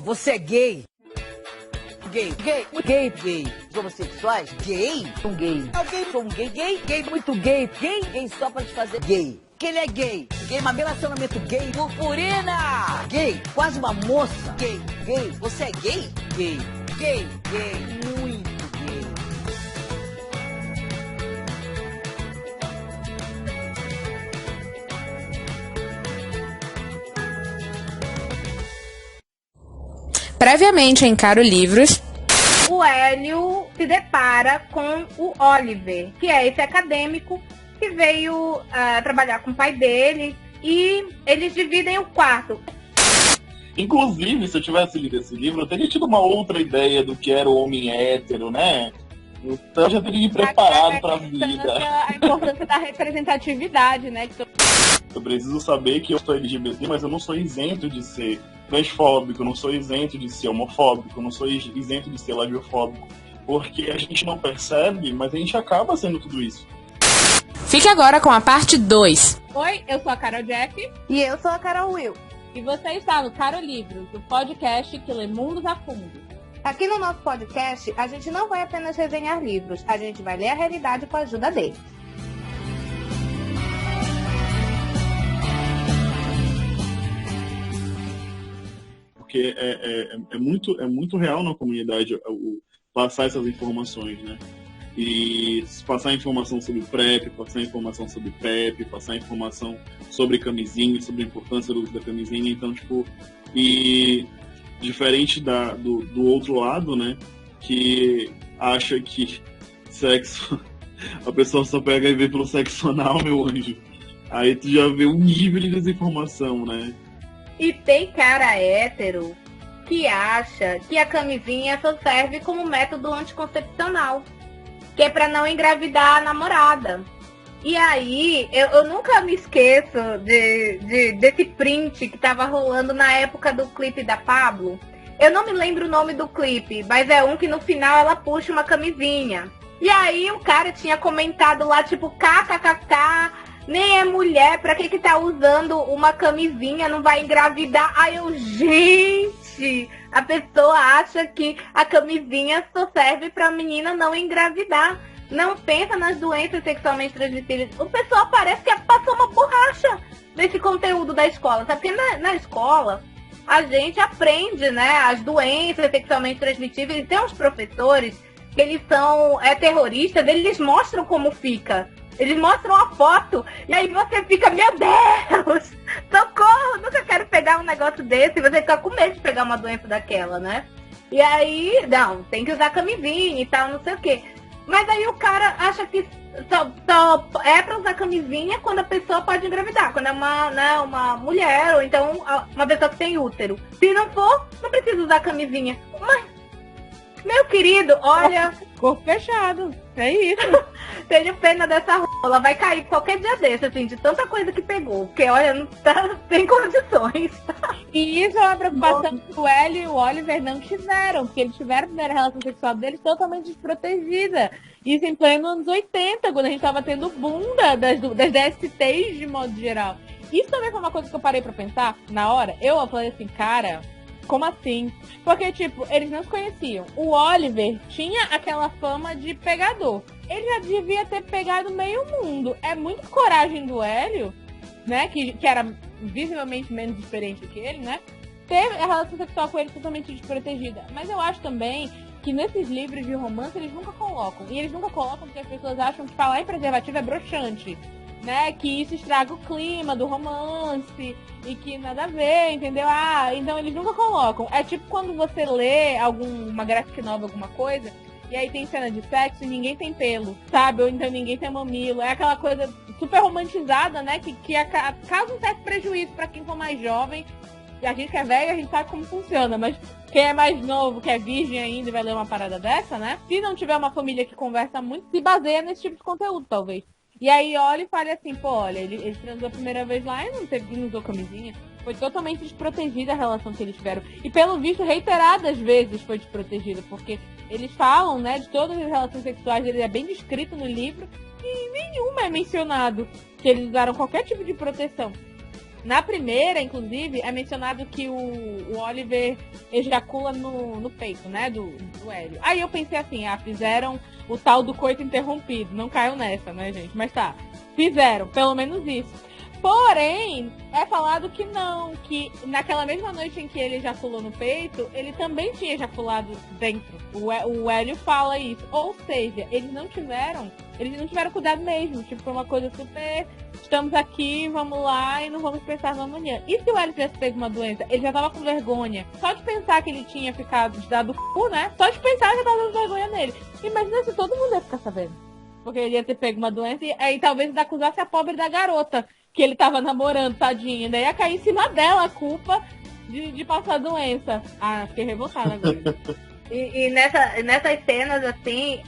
você é gay? Gay, gay, gay, gay. Os homossexuais? Gay? Sou gay. Alguém sou um gay, gay, gay, muito gay. Gay, gay só pra te fazer gay. Que ele é gay. Gay, mas relacionamento gay. Purpurina! Gay, quase uma moça. Gay, gay. Você é gay? Gay, gay, gay, muito gay. Previamente em Caro Livros, o Hélio se depara com o Oliver, que é esse acadêmico que veio trabalhar com o pai dele, e eles dividem o quarto. Inclusive, se eu tivesse lido esse livro, eu teria tido uma outra ideia do que era o homem hétero, né? Então eu já teria me preparado para a vida. A importância da representatividade, né? Eu preciso saber que eu sou LGBT, mas eu não sou isento de ser transfóbico, eu não sou isento de ser homofóbico, eu não sou isento de ser lesbiofóbico. Porque a gente não percebe, mas a gente acaba sendo tudo isso. Fique agora com a parte 2. Oi, eu sou a Carol Jack. E eu sou a Carol Will. E você está no Caro Livros, o podcast que lê mundos a fundo. Aqui no nosso podcast, a gente não vai apenas resenhar livros, a gente vai ler a realidade com a ajuda deles. Porque é muito real na comunidade o passar essas informações, né? E passar informação sobre PrEP, passar informação sobre PrEP, passar informação sobre camisinha, sobre a importância do uso da camisinha. Então, tipo, e diferente do outro lado, né? Que acha que sexo, a pessoa só pega e vê pelo sexo anal, meu anjo. Aí tu já vê o nível de desinformação, né? E tem cara hétero que acha que a camisinha só serve como método anticoncepcional, que é pra não engravidar a namorada. E aí, eu nunca me esqueço desse print que tava rolando na época do clipe da Pablo. Eu não me lembro o nome do clipe, mas é um que no final ela puxa uma camisinha. E aí o cara tinha comentado lá, tipo, kkkk, nem é mulher, pra que tá usando uma camisinha, não vai engravidar? Aí eu, gente, a pessoa acha que a camisinha só serve pra menina não engravidar. Não pensa nas doenças sexualmente transmissíveis. O pessoal parece que passou uma borracha desse conteúdo da escola, sabe? Porque na escola a gente aprende, né, as doenças sexualmente transmissíveis. Tem uns professores que eles são terroristas, eles mostram como fica. Eles mostram a foto e aí você fica, meu Deus, socorro, nunca quero pegar um negócio desse. E você fica com medo de pegar uma doença daquela, né? E aí, não, tem que usar camisinha e tal, não sei o quê. Mas aí o cara acha que só é pra usar camisinha quando a pessoa pode engravidar. Quando é uma mulher ou então uma pessoa que tem útero. Se não for, não precisa usar camisinha. Mas, meu querido, olha... Corpo fechado, é isso. Tenho pena dessa rola, vai cair qualquer dia desse, assim, de tanta coisa que pegou. Porque, olha, não tá sem condições. E isso é uma preocupação que o Hélio e o Oliver não tiveram, porque eles tiveram a primeira relação sexual deles totalmente desprotegida. Isso em pleno anos 80, quando a gente tava tendo bunda das DSTs de modo geral. Isso também foi uma coisa que eu parei pra pensar na hora. Eu falei assim, cara... Como assim? Porque, tipo, eles não se conheciam. O Oliver tinha aquela fama de pegador. Ele já devia ter pegado meio mundo. É muita coragem do Hélio, né? Que era visivelmente menos experiente que ele, né? Ter a relação sexual com ele totalmente desprotegida. Mas eu acho também que nesses livros de romance eles nunca colocam. E eles nunca colocam porque as pessoas acham que falar em preservativo é broxante. Né, que isso estraga o clima do romance e que nada a ver, entendeu? Então eles nunca colocam. É tipo quando você lê uma graphic novel, alguma coisa, e aí tem cena de sexo e ninguém tem pelo, sabe? Ou então ninguém tem mamilo. É aquela coisa super romantizada, né? Que causa um certo prejuízo pra quem for mais jovem. E a gente que é velho, a gente sabe como funciona, mas quem é mais novo, que é virgem ainda e vai ler uma parada dessa, né? Se não tiver uma família que conversa muito, se baseia nesse tipo de conteúdo, talvez. E aí olha e fala assim, pô, olha, ele transou a primeira vez lá e não usou camisinha. Foi totalmente desprotegida a relação que eles tiveram. E pelo visto, reiteradas vezes foi desprotegida, porque eles falam, né, de todas as relações sexuais, ele é bem descrito no livro, e nenhuma é mencionado que eles usaram qualquer tipo de proteção. Na primeira, inclusive, é mencionado que o Oliver ejacula no peito, né, do Hélio. Aí eu pensei assim, fizeram o tal do coito interrompido. Não caiu nessa, né, gente? Mas tá, fizeram, pelo menos isso. Porém, é falado que não, que naquela mesma noite em que ele ejaculou no peito, ele também tinha ejaculado dentro. O Hélio fala isso. Ou seja, eles não tiveram cuidado mesmo. Tipo, foi uma coisa super, estamos aqui, vamos lá e não vamos pensar no amanhã. E se o Hélio tivesse pego uma doença, ele já tava com vergonha. Só de pensar que ele tinha dado cu, né? Só de pensar já tava dando vergonha nele. Imagina se todo mundo ia ficar sabendo. Porque ele ia ter pego uma doença e aí talvez ele acusasse a pobre da garota que ele tava namorando, tadinha. Daí ia cair em cima dela a culpa de passar a doença. Fiquei revoltada agora. E nessas cenas, assim,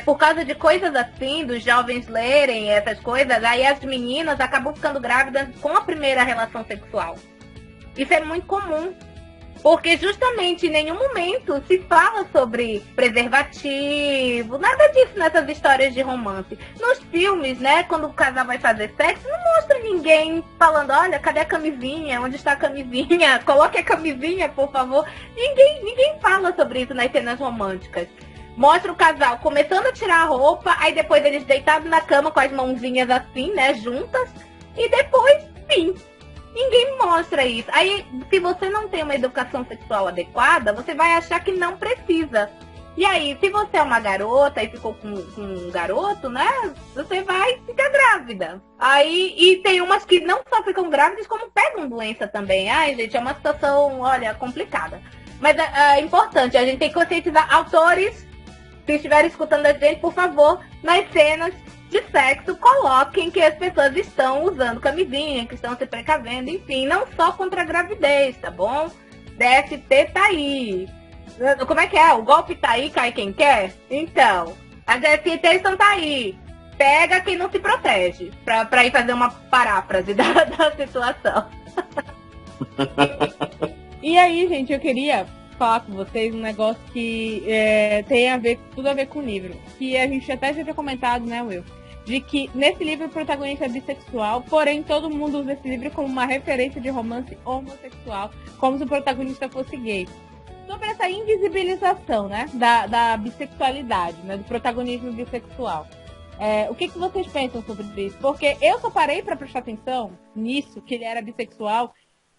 por causa de coisas assim, dos jovens lerem essas coisas, aí as meninas acabam ficando grávidas com a primeira relação sexual. Isso é muito comum. Porque justamente em nenhum momento se fala sobre preservativo, nada disso nessas histórias de romance. Nos filmes, né, quando o casal vai fazer sexo, não mostra ninguém falando, olha, cadê a camisinha? Onde está a camisinha? Coloque a camisinha, por favor. Ninguém fala sobre isso nas cenas românticas. Mostra o casal começando a tirar a roupa, aí depois eles deitados na cama com as mãozinhas assim, né, juntas, e depois, fim. Ninguém mostra isso. Aí, se você não tem uma educação sexual adequada, você vai achar que não precisa. E aí, se você é uma garota e ficou com um garoto, né? Você vai ficar grávida. Aí, e tem umas que não só ficam grávidas, como pegam doença também. Ai, gente, é uma situação, olha, complicada. Mas é importante, a gente tem que conscientizar autores, se estiverem escutando a gente, por favor, nas cenas de sexo, coloquem que as pessoas estão usando camisinha, que estão se precavendo, enfim, não só contra a gravidez, tá bom? DST tá aí. Como é que é? O golpe tá aí, cai quem quer? Então, as DSTs estão tá aí. Pega quem não se protege, pra ir fazer uma paráfrase da situação. E aí, gente, eu queria falar com vocês um negócio que tem tudo a ver com o livro. Que a gente até já tinha comentado, né, Will? De que nesse livro o protagonista é bissexual, porém todo mundo usa esse livro como uma referência de romance homossexual, como se o protagonista fosse gay. Sobre essa invisibilização, né, da bissexualidade, né, do protagonismo bissexual. O que vocês pensam sobre isso? Porque eu só parei pra prestar atenção nisso, que ele era bissexual,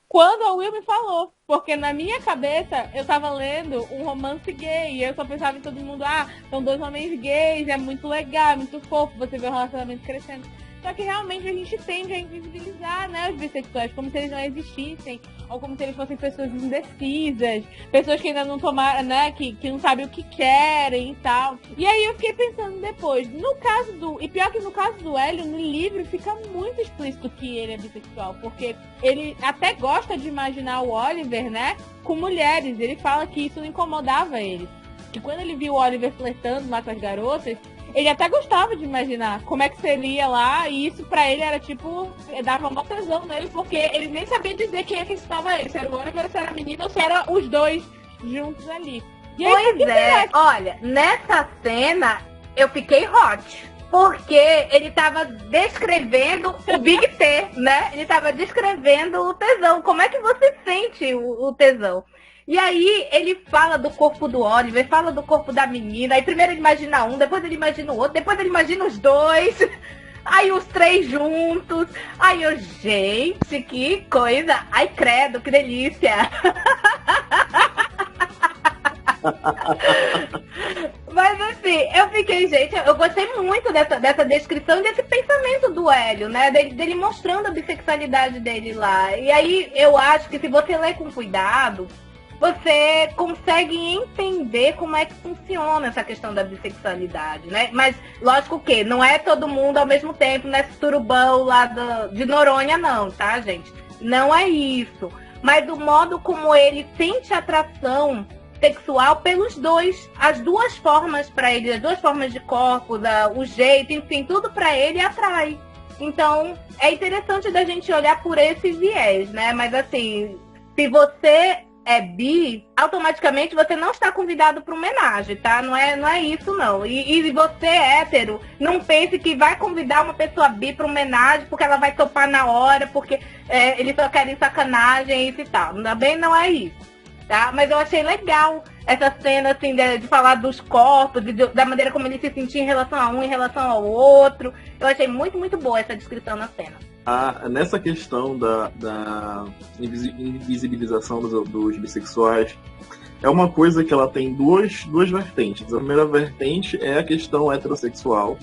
quando a Will me falou. Porque na minha cabeça, eu tava lendo um romance gay. E eu só pensava em todo mundo, são dois homens gays, é muito legal, é muito fofo, você vê o relacionamento crescendo. Só que realmente a gente tende a invisibilizar, né, os bissexuais, como se eles não existissem, ou como se eles fossem pessoas indecisas, pessoas que ainda não tomaram, né, que não sabem o que querem e tal. E aí eu fiquei pensando depois, e pior que no caso do Hélio, no livro fica muito explícito que ele é bissexual, porque ele até gosta de imaginar o Oliver, né, com mulheres. Ele fala que isso não incomodava ele, que quando ele viu o Oliver flertando lá com as garotas, ele até gostava de imaginar como é que seria lá, e isso pra ele era tipo, dava uma tesão nele, porque ele nem sabia dizer quem é que estava ele, se era o Oliver, se era a menina, ou se era os dois juntos ali. E aí, pois olha, nessa cena eu fiquei hot, porque ele tava descrevendo o Big T, né? Ele tava descrevendo o tesão, como é que você sente o tesão? E aí ele fala do corpo do Oliver, fala do corpo da menina. Aí primeiro ele imagina um, depois ele imagina o outro, depois ele imagina os dois. Aí os três juntos. Aí eu, gente, que coisa. Ai, credo, que delícia. Mas assim, eu fiquei, gente, eu gostei muito dessa descrição, desse pensamento do Hélio, né? Dele mostrando a bissexualidade dele lá. E aí eu acho que se você ler com cuidado, você consegue entender como é que funciona essa questão da bissexualidade, né? Mas, lógico que não é todo mundo ao mesmo tempo nesse surubão lá de Noronha, não, tá, gente? Não é isso. Mas o modo como ele sente atração sexual pelos dois, as duas formas para ele, as duas formas de corpo, o jeito, enfim, tudo para ele atrai. Então, é interessante da gente olhar por esse viés, né? Mas, assim, se você é bi, automaticamente você não está convidado para homenagem, tá? Não é isso, não. E você, hétero, não pense que vai convidar uma pessoa bi para homenagem porque ela vai topar na hora, porque eles só querem sacanagem e tal. Também não é isso, tá? Mas eu achei legal essa cena, assim, de falar dos corpos, da maneira como ele se sentia em relação a um, em relação ao outro. Eu achei muito, muito boa essa descrição na cena. Nessa questão da invisibilização dos bissexuais, é uma coisa que ela tem duas vertentes. A primeira vertente é a questão heterossexual,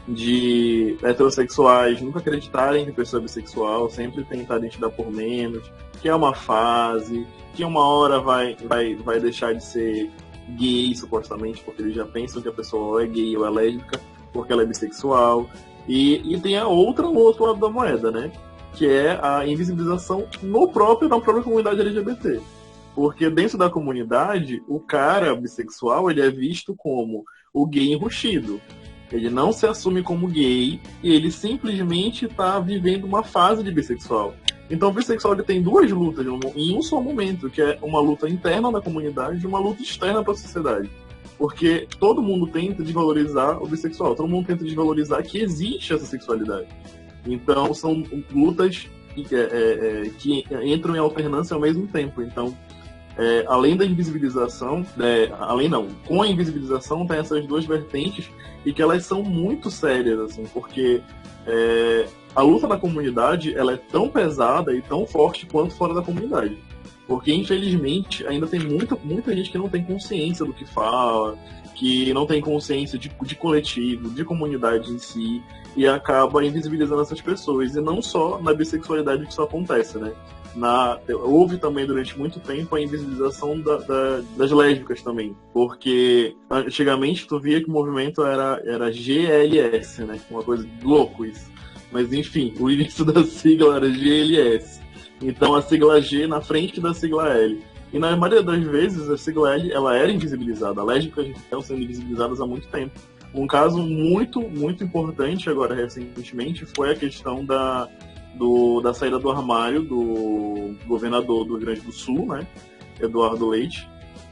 de heterossexuais nunca acreditarem que a pessoa é bissexual, sempre tentarem te dar por menos, que é uma fase, que uma hora vai deixar de ser gay, supostamente, porque eles já pensam que a pessoa é gay ou é lésbica porque ela é bissexual. E tem o outro lado da moeda, né? Que é a invisibilização na própria comunidade LGBT. Porque dentro da comunidade, o cara bissexual, ele é visto como o gay enrustido. Ele não se assume como gay e ele simplesmente está vivendo uma fase de bissexual. Então o bissexual ele tem duas lutas em um só momento, que é uma luta interna da comunidade e uma luta externa para a sociedade. Porque todo mundo tenta desvalorizar o bissexual, todo mundo tenta desvalorizar que existe essa sexualidade. Então são lutas que entram em alternância ao mesmo tempo. Então, além da invisibilização, com a invisibilização tem essas duas vertentes e que elas são muito sérias, assim, porque a luta da comunidade ela é tão pesada e tão forte quanto fora da comunidade. Porque, infelizmente, ainda tem muita gente que não tem consciência do que fala, que não tem consciência de coletivo, de comunidade em si, e acaba invisibilizando essas pessoas. E não só na bissexualidade que isso acontece, né? Houve também, durante muito tempo, a invisibilização das lésbicas também. Porque, antigamente, tu via que o movimento era GLS, né? Uma coisa de louco isso. Mas, enfim, o início da sigla era GLS. Então a sigla G na frente da sigla L. E na maioria das vezes a sigla L ela era invisibilizada. Lésbicas estão sendo invisibilizadas há muito tempo. Um caso muito, muito importante agora recentemente foi a questão da saída do armário do governador do Rio Grande do Sul, né? Eduardo Leite.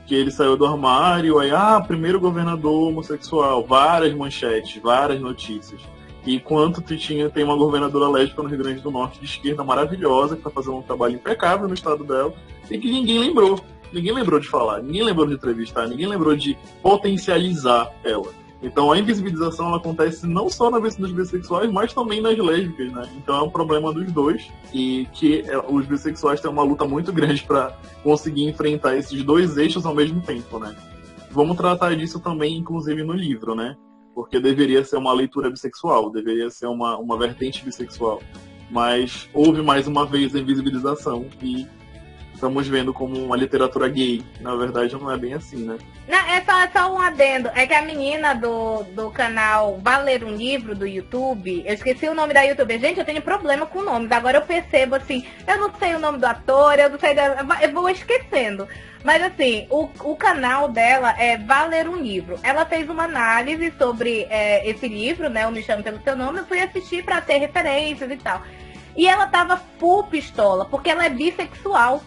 Que ele saiu do armário, aí, primeiro governador homossexual, várias manchetes, várias notícias. E enquanto tem uma governadora lésbica no Rio Grande do Norte de esquerda maravilhosa, que está fazendo um trabalho impecável no estado dela, e que ninguém lembrou. Ninguém lembrou de falar, ninguém lembrou de entrevistar, ninguém lembrou de potencializar ela. Então a invisibilização ela acontece não só na vez dos bissexuais, mas também nas lésbicas, né? Então é um problema dos dois, e que os bissexuais têm uma luta muito grande para conseguir enfrentar esses dois eixos ao mesmo tempo, né? Vamos tratar disso também, inclusive, no livro, né? Porque deveria ser uma leitura bissexual, deveria ser uma vertente bissexual. Mas houve mais uma vez a invisibilização e estamos vendo como uma literatura gay. Na verdade, não é bem assim, né? Não, é só um adendo. É que a menina do canal Valer um Livro do YouTube, eu esqueci o nome da youtuber. Gente, eu tenho problema com nomes. Agora eu percebo, assim, eu não sei o nome do ator, eu não sei... Eu vou esquecendo. Mas assim, o canal dela é Valer um Livro. Ela fez uma análise sobre esse livro, né? O Me Chame Pelo Seu Nome. Eu fui assistir pra ter referências e tal. E ela tava full pistola, porque ela é bissexual.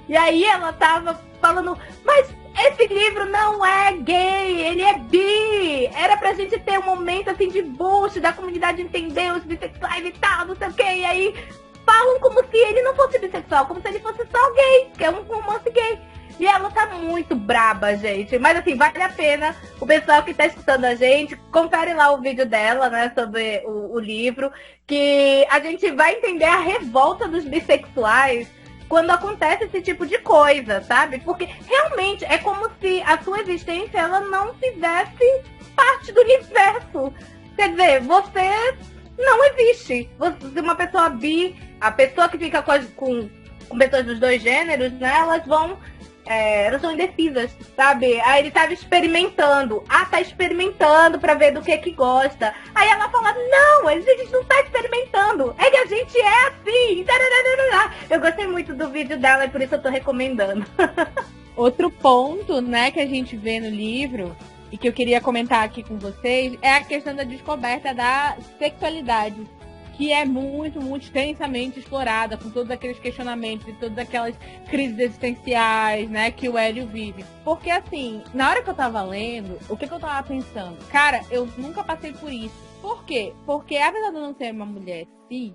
E aí ela tava falando, mas esse livro não é gay, ele é bi. Era pra gente ter um momento assim de boost, da comunidade entender os bissexuais e tal, não sei o quê. E aí falam como se ele não fosse bissexual, como se ele fosse só gay, que é um romance gay. E ela tá muito braba, gente. Mas assim, vale a pena o pessoal que tá escutando a gente, confere lá o vídeo dela, né, sobre o livro, que a gente vai entender a revolta dos bissexuais quando acontece esse tipo de coisa, sabe? Porque realmente é como se a sua existência ela não fizesse parte do universo. Quer dizer, você não existe. Você é uma pessoa bi, a pessoa que fica com pessoas dos dois gêneros, né, elas são indecisas, sabe? Aí ele tava experimentando. Tá experimentando pra ver do que gosta. Aí ela fala, não, a gente não tá experimentando. É que a gente é assim. Eu gostei muito do vídeo dela e por isso eu tô recomendando. Outro ponto, né, que a gente vê no livro e que eu queria comentar aqui com vocês é a questão da descoberta da sexualidade. que é muito, muito extensamente explorada, com todos aqueles questionamentos e todas aquelas crises existenciais, né, que o Hélio vive. Porque, assim, na hora que eu tava lendo, o que eu tava pensando? Cara, eu nunca passei por isso. Por quê? Porque, apesar de eu não ser uma mulher cis,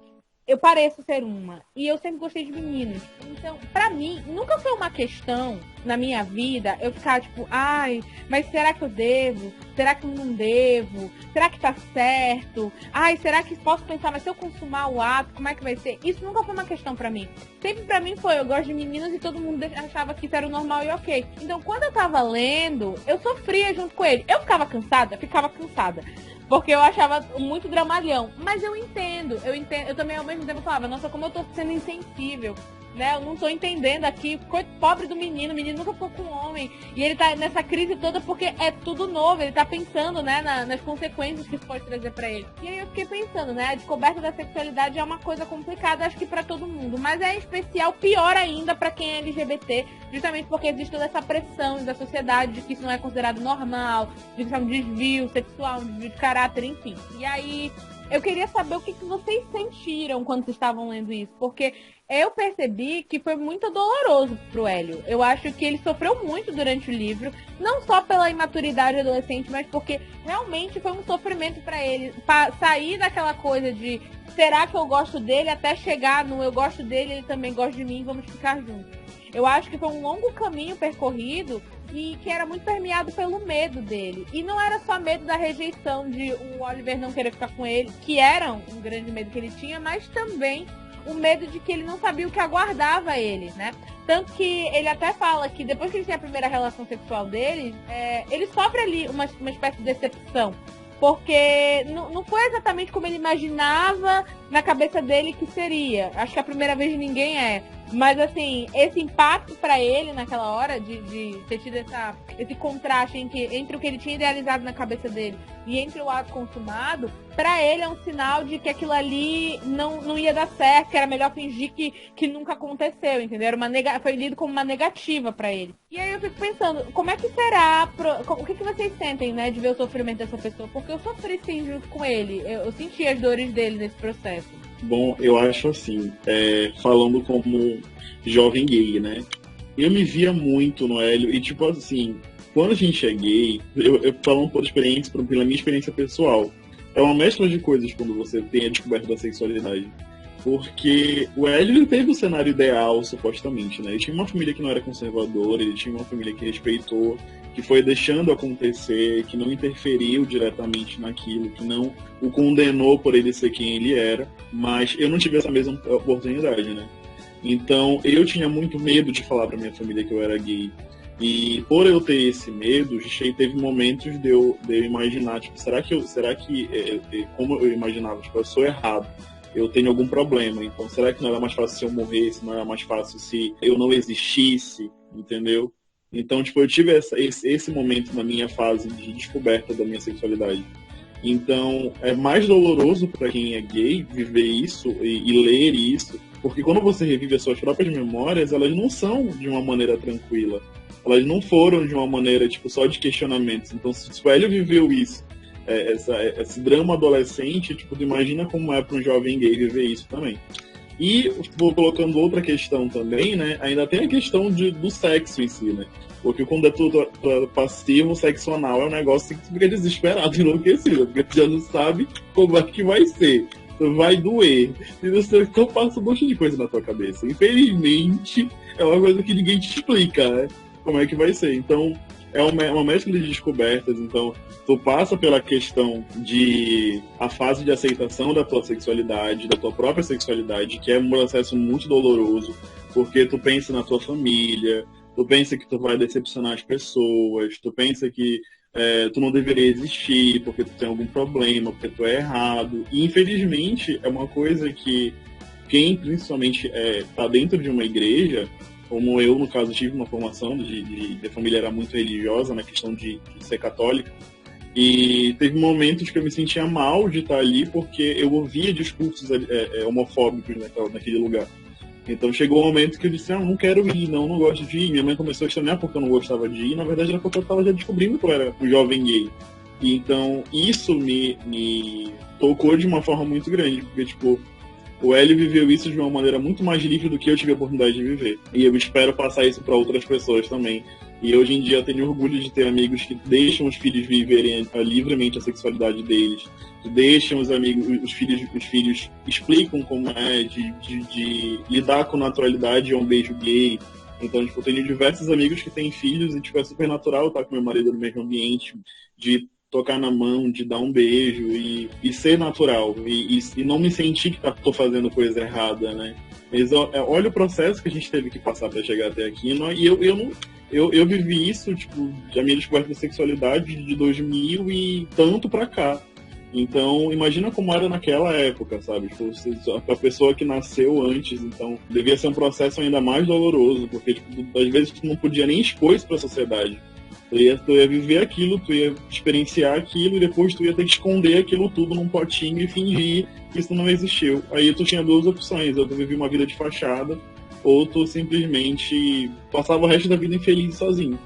eu pareço ser uma. E eu sempre gostei de meninos. Então, pra mim, nunca foi uma questão na minha vida eu ficar tipo, ai, mas será que eu devo? Será que eu não devo? Será que tá certo? Ai, será que posso pensar, mas se eu consumar o ato, como é que vai ser? Isso nunca foi uma questão pra mim. Sempre pra mim foi, eu gosto de meninos e todo mundo achava que isso era o normal e ok. Então, quando eu tava lendo, eu sofria junto com ele. Eu ficava cansada. Porque eu achava muito dramalhão. Mas eu entendo. Eu também ao mesmo tempo falava, nossa, como eu tô sendo insensível. Né? Eu não tô entendendo aqui. Pobre do menino. O menino nunca ficou com homem. E ele tá nessa crise toda porque é tudo novo. Ele tá pensando, né, nas consequências que isso pode trazer pra ele. E aí eu fiquei pensando, né? A descoberta da sexualidade é uma coisa complicada, acho que pra todo mundo. Mas é em especial pior ainda pra quem é LGBT. Justamente porque existe toda essa pressão da sociedade de que isso não é considerado normal. De que isso é um desvio sexual, um desvio de caráter, enfim. E aí eu queria saber o que vocês sentiram quando vocês estavam lendo isso. Porque eu percebi que foi muito doloroso pro Hélio. Eu acho que ele sofreu muito durante o livro, não só pela imaturidade adolescente, mas porque realmente foi um sofrimento pra ele sair daquela coisa de será que eu gosto dele até chegar no eu gosto dele, ele também gosta de mim, vamos ficar juntos. Eu acho que foi um longo caminho percorrido e que era muito permeado pelo medo dele. E não era só medo da rejeição de o Oliver não querer ficar com ele, que era um grande medo que ele tinha, mas também o medo de que ele não sabia o que aguardava ele, né? Tanto que ele até fala que depois que ele tem a primeira relação sexual dele, ele sofre ali uma espécie de decepção. Porque não foi exatamente como ele imaginava na cabeça dele que seria. Acho que a primeira vez de ninguém é. Mas, assim, esse impacto pra ele naquela hora de ter tido esse contraste entre o que ele tinha idealizado na cabeça dele e entre o ato consumado, pra ele é um sinal de que aquilo ali não ia dar certo, que era melhor fingir que nunca aconteceu, entendeu? Foi lido como uma negativa pra ele. E aí eu fico pensando, como é que será, o que vocês sentem, né, de ver o sofrimento dessa pessoa? Porque eu sofri sim junto com ele, eu senti as dores dele nesse processo. Bom, eu acho assim, falando como jovem gay, né? Eu me via muito no Hélio e, tipo assim, quando a gente é gay, eu falo por experiência, pela minha experiência pessoal, é uma mescla de coisas quando você tem a descoberta da sexualidade. Porque o Hélio ele teve o cenário ideal, supostamente, né? Ele tinha uma família que não era conservadora, ele tinha uma família que respeitou, que foi deixando acontecer, que não interferiu diretamente naquilo, que não o condenou por ele ser quem ele era, mas eu não tive essa mesma oportunidade, né? Então, eu tinha muito medo de falar pra minha família que eu era gay. E por eu ter esse medo, teve momentos de eu imaginar, tipo, será que como eu imaginava, tipo, eu sou errado, eu tenho algum problema, então será que não era mais fácil se eu morresse, não era mais fácil se eu não existisse, entendeu? Então, tipo, eu tive esse momento na minha fase de descoberta da minha sexualidade. Então, é mais doloroso para quem é gay viver isso e ler isso, porque quando você revive as suas próprias memórias, elas não são de uma maneira tranquila. Elas não foram de uma maneira, tipo, só de questionamentos. Então, se o Hélio viveu isso, esse drama adolescente, tipo, imagina como é para um jovem gay viver isso também. E, vou colocando outra questão também, né, ainda tem a questão do sexo em si, né, porque quando é tudo passivo, sexo anal é um negócio que fica desesperado, enlouquecido, porque tu já não sabe como é que vai ser, vai doer, e você então passa um monte de coisa na tua cabeça. Infelizmente, é uma coisa que ninguém te explica, né, como é que vai ser. Então, é uma mescla de descobertas. Então, tu passa pela questão de a fase de aceitação da tua sexualidade, da tua própria sexualidade, que é um processo muito doloroso, porque tu pensa na tua família, tu pensa que tu vai decepcionar as pessoas, tu pensa que tu não deveria existir porque tu tem algum problema, porque tu é errado. E, infelizmente, é uma coisa que quem, principalmente, tá dentro de uma igreja, como eu, no caso, tive uma formação de família era muito religiosa, na questão de ser católica, e teve momentos que eu me sentia mal de estar ali porque eu ouvia discursos homofóbicos naquele lugar. Então chegou um momento que eu disse, não quero ir, não gosto de ir. Minha mãe começou a estranhar porque eu não gostava de ir, na verdade era porque eu estava já descobrindo que eu era um jovem gay. E então, isso me tocou de uma forma muito grande, porque, tipo, o Hélio viveu isso de uma maneira muito mais livre do que eu tive a oportunidade de viver. E eu espero passar isso para outras pessoas também. E hoje em dia eu tenho orgulho de ter amigos que deixam os filhos viverem livremente a sexualidade deles, que deixam os filhos explicam como é de lidar com naturalidade um beijo gay. Então, tipo, eu tenho diversos amigos que têm filhos e, tipo, é super natural estar com meu marido no mesmo ambiente, de tocar na mão, de dar um beijo e ser natural. E não me sentir que tô fazendo coisa errada, né? Mas olha o processo que a gente teve que passar para chegar até aqui. Eu vivi isso, tipo, a minha descoberta da sexualidade de 2000 e tanto pra cá. Então, imagina como era naquela época, sabe? Tipo, a pessoa que nasceu antes, então, devia ser um processo ainda mais doloroso, porque, tipo, às vezes tu não podia nem expor isso pra sociedade. Tu ia viver aquilo, tu ia experienciar aquilo, e depois tu ia ter que esconder aquilo tudo num potinho e fingir que isso não existiu. Aí tu tinha duas opções: ou tu vivia uma vida de fachada, ou tu simplesmente passava o resto da vida infeliz sozinho.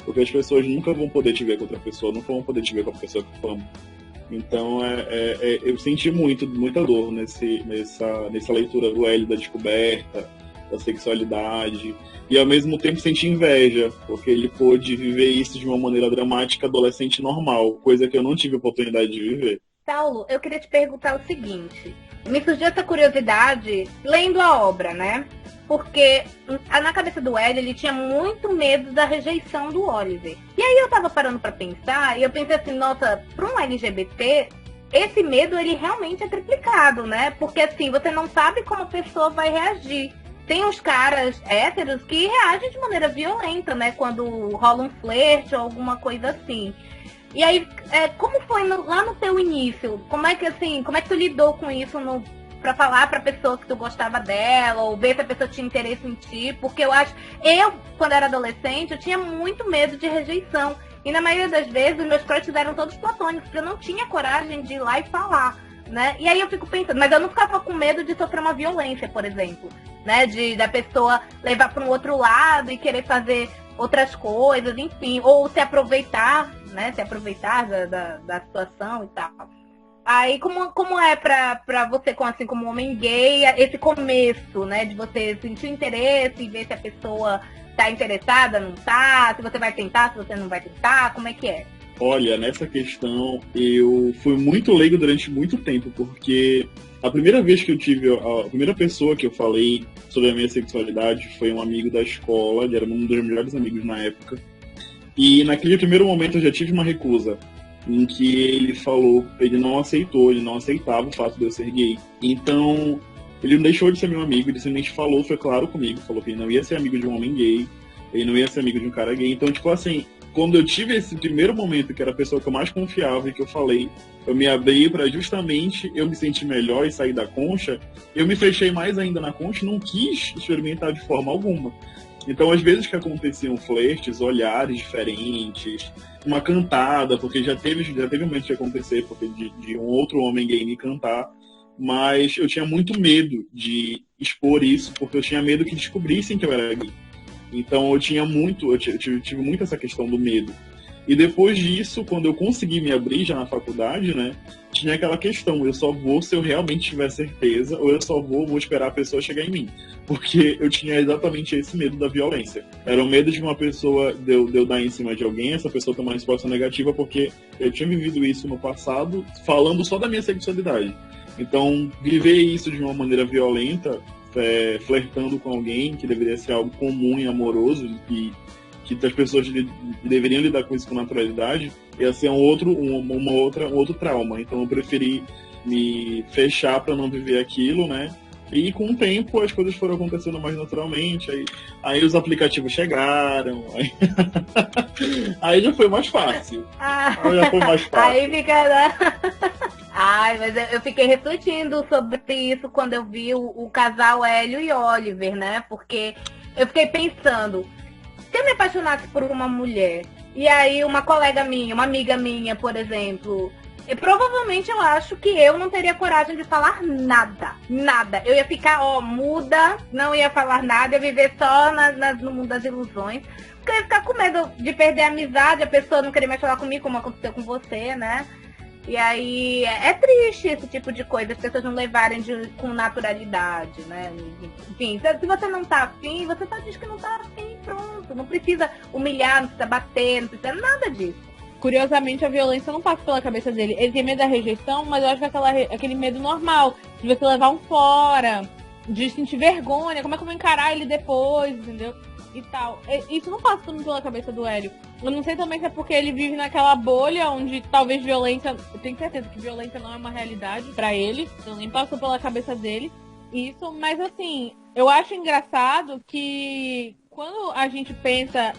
Porque as pessoas nunca vão poder te ver com outra pessoa, nunca vão poder te ver com a pessoa que tu ama. Então, eu senti muita dor nessa leitura do Hélio, da descoberta, da sexualidade. E, ao mesmo tempo, senti inveja, porque ele pôde viver isso de uma maneira dramática, adolescente normal, coisa que eu não tive a oportunidade de viver. Saulo, eu queria te perguntar o seguinte. Me surgiu essa curiosidade lendo a obra, né? Porque na cabeça do Hélio, ele tinha muito medo da rejeição do Oliver. E aí eu tava parando pra pensar, e eu pensei assim, nossa, pra um LGBT, esse medo, ele realmente é triplicado, né? Porque assim, você não sabe como a pessoa vai reagir. Tem uns caras héteros que reagem de maneira violenta, né? Quando rola um flerte ou alguma coisa assim. E aí, como foi lá no teu início? Como é que tu lidou com isso pra falar pra pessoa que tu gostava dela, ou ver se a pessoa tinha interesse em ti? Porque quando era adolescente, eu tinha muito medo de rejeição. E na maioria das vezes, os meus crushes eram todos platônicos, porque eu não tinha coragem de ir lá e falar, né? E aí eu fico pensando, mas eu não ficava com medo de sofrer uma violência, por exemplo, né? Da pessoa levar para um outro lado e querer fazer outras coisas, enfim, ou se aproveitar, né? Se aproveitar da situação e tal. Aí, como é pra você, como homem gay, esse começo, né? De você sentir interesse e ver se a pessoa tá interessada, não tá, se você vai tentar, se você não vai tentar, como é que é? Olha, nessa questão, eu fui muito leigo durante muito tempo, porque a primeira vez que eu tive, a primeira pessoa que eu falei sobre a minha sexualidade foi um amigo da escola, ele era um dos melhores amigos na época, e naquele primeiro momento eu já tive uma recusa, em que ele falou, ele não aceitava o fato de eu ser gay. Então, ele não deixou de ser meu amigo, ele simplesmente foi claro comigo, falou que ele não ia ser amigo de um homem gay, ele não ia ser amigo de um cara gay. Então, tipo assim, quando eu tive esse primeiro momento, que era a pessoa que eu mais confiava e que eu falei, eu me abri para justamente eu me sentir melhor e sair da concha, eu me fechei mais ainda na concha e não quis experimentar de forma alguma. Então, às vezes que aconteciam flertes, olhares diferentes, uma cantada, porque já teve momentos de acontecer, porque de um outro homem gay me cantar, mas eu tinha muito medo de expor isso, porque eu tinha medo que descobrissem que eu era gay. Então eu tive muito essa questão do medo. E depois disso, quando eu consegui me abrir já na faculdade, né, tinha aquela questão, eu só vou se eu realmente tiver certeza, ou eu só vou esperar a pessoa chegar em mim. Porque eu tinha exatamente esse medo da violência. Era o medo de uma pessoa, de eu dar em cima de alguém, essa pessoa ter uma resposta negativa, porque eu tinha vivido isso no passado, falando só da minha sexualidade. Então, viver isso de uma maneira violenta, flertando com alguém, que deveria ser algo comum e amoroso, que as pessoas deveriam lidar com isso com naturalidade, ia ser um outro trauma. Então eu preferi me fechar para não viver aquilo, né? E com o tempo as coisas foram acontecendo mais naturalmente, aí os aplicativos chegaram, aí já foi mais fácil. Aí fica... Ai, mas eu fiquei refletindo sobre isso quando eu vi o casal Hélio e Oliver, né? Porque eu fiquei pensando, se eu me apaixonasse por uma mulher, e aí uma colega minha, uma amiga minha, por exemplo, E provavelmente eu acho que eu não teria coragem de falar nada. Nada. Eu ia ficar, muda, não ia falar nada, ia viver só no mundo das ilusões. Porque eu ia ficar com medo de perder a amizade, a pessoa não querer mais falar comigo, como aconteceu com você, né? E aí é triste esse tipo de coisa, as pessoas não levarem com naturalidade, né? Enfim, se você não tá afim, você só diz que não tá afim, pronto. Não precisa humilhar, não precisa bater, não precisa nada disso. Curiosamente, a violência não passa pela cabeça dele. Ele tem medo da rejeição, mas eu acho que aquele medo normal, de você levar um fora, de sentir vergonha, como é que eu vou encarar ele depois, entendeu? E tal. Isso não passa tudo pela cabeça do Hélio. Eu não sei também se é porque ele vive naquela bolha onde talvez violência... Eu tenho certeza que violência não é uma realidade pra ele. Então nem passou pela cabeça dele. Isso, mas assim, eu acho engraçado que quando a gente pensa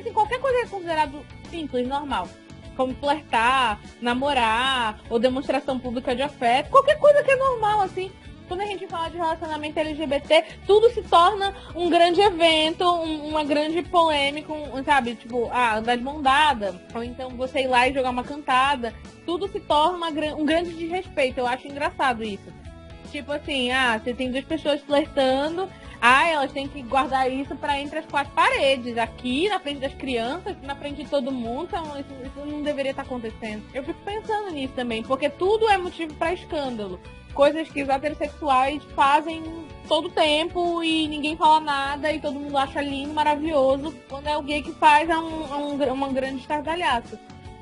em qualquer coisa que é considerado simples, normal, como flertar, namorar, ou demonstração pública de afeto, qualquer coisa que é normal, assim. Quando a gente fala de relacionamento LGBT, tudo se torna um grande evento, uma grande polêmica, sabe? Tipo, andar de mão dada, ou então você ir lá e jogar uma cantada. Tudo se torna um grande desrespeito. Eu acho engraçado isso. Tipo assim, você tem duas pessoas flertando, elas têm que guardar isso pra entre as quatro paredes, aqui na frente das crianças, na frente de todo mundo, então isso não deveria estar acontecendo. Eu fico pensando nisso também, porque tudo é motivo pra escândalo. Coisas que os heterossexuais fazem todo tempo e ninguém fala nada e todo mundo acha lindo, maravilhoso. Quando é o gay que faz, é uma grande estardalhaço.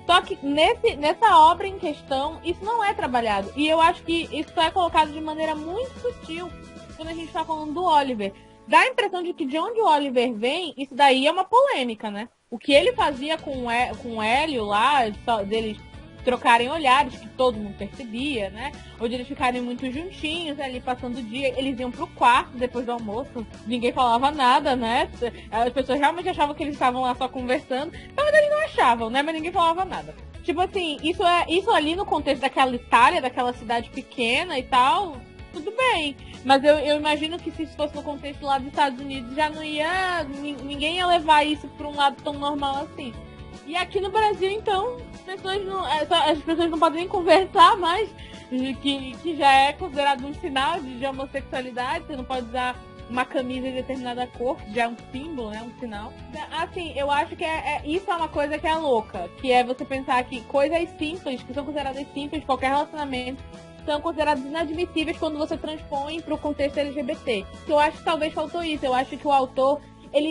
Só que nessa obra em questão, isso não é trabalhado. E eu acho que isso é colocado de maneira muito sutil quando a gente tá falando do Oliver. Dá a impressão de que de onde o Oliver vem, isso daí é uma polêmica, né? O que ele fazia com o Hélio lá, deles trocarem olhares, que todo mundo percebia, né? Ou de eles ficarem muito juntinhos ali, passando o dia. Eles iam pro quarto depois do almoço, ninguém falava nada, né? As pessoas realmente achavam que eles estavam lá só conversando. Na verdade, eles não achavam, né? Mas ninguém falava nada. Tipo assim, isso ali no contexto daquela Itália, daquela cidade pequena e tal, tudo bem. Mas eu imagino que se isso fosse no contexto lá dos Estados Unidos, já não ia... Ninguém ia levar isso pra um lado tão normal assim. E aqui no Brasil, então, as pessoas não podem nem conversar mais, que já é considerado um sinal de homossexualidade. Você não pode usar uma camisa de determinada cor, que já é um símbolo, né? Um sinal. Assim, eu acho que isso é uma coisa que é louca, que é você pensar que coisas simples, que são consideradas simples, qualquer relacionamento, são consideradas inadmissíveis quando você transpõe para o contexto LGBT. Eu acho que talvez faltou isso. Eu acho que o autor...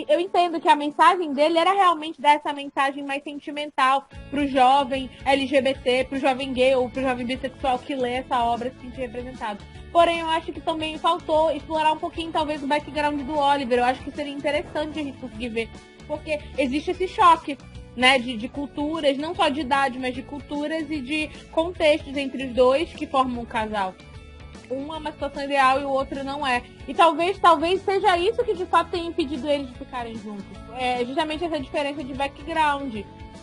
Eu entendo que a mensagem dele era realmente dar essa mensagem mais sentimental pro jovem LGBT, pro jovem gay ou pro jovem bissexual que lê essa obra se sentir representado. Porém, eu acho que também faltou explorar um pouquinho, talvez, o background do Oliver. Eu acho que seria interessante a gente conseguir ver. Porque existe esse choque, né, de culturas, não só de idade, mas de culturas e de contextos entre os dois que formam um casal. Um é uma situação ideal e o outro não é. E talvez seja isso que de fato tenha impedido eles de ficarem juntos. É justamente essa diferença de background.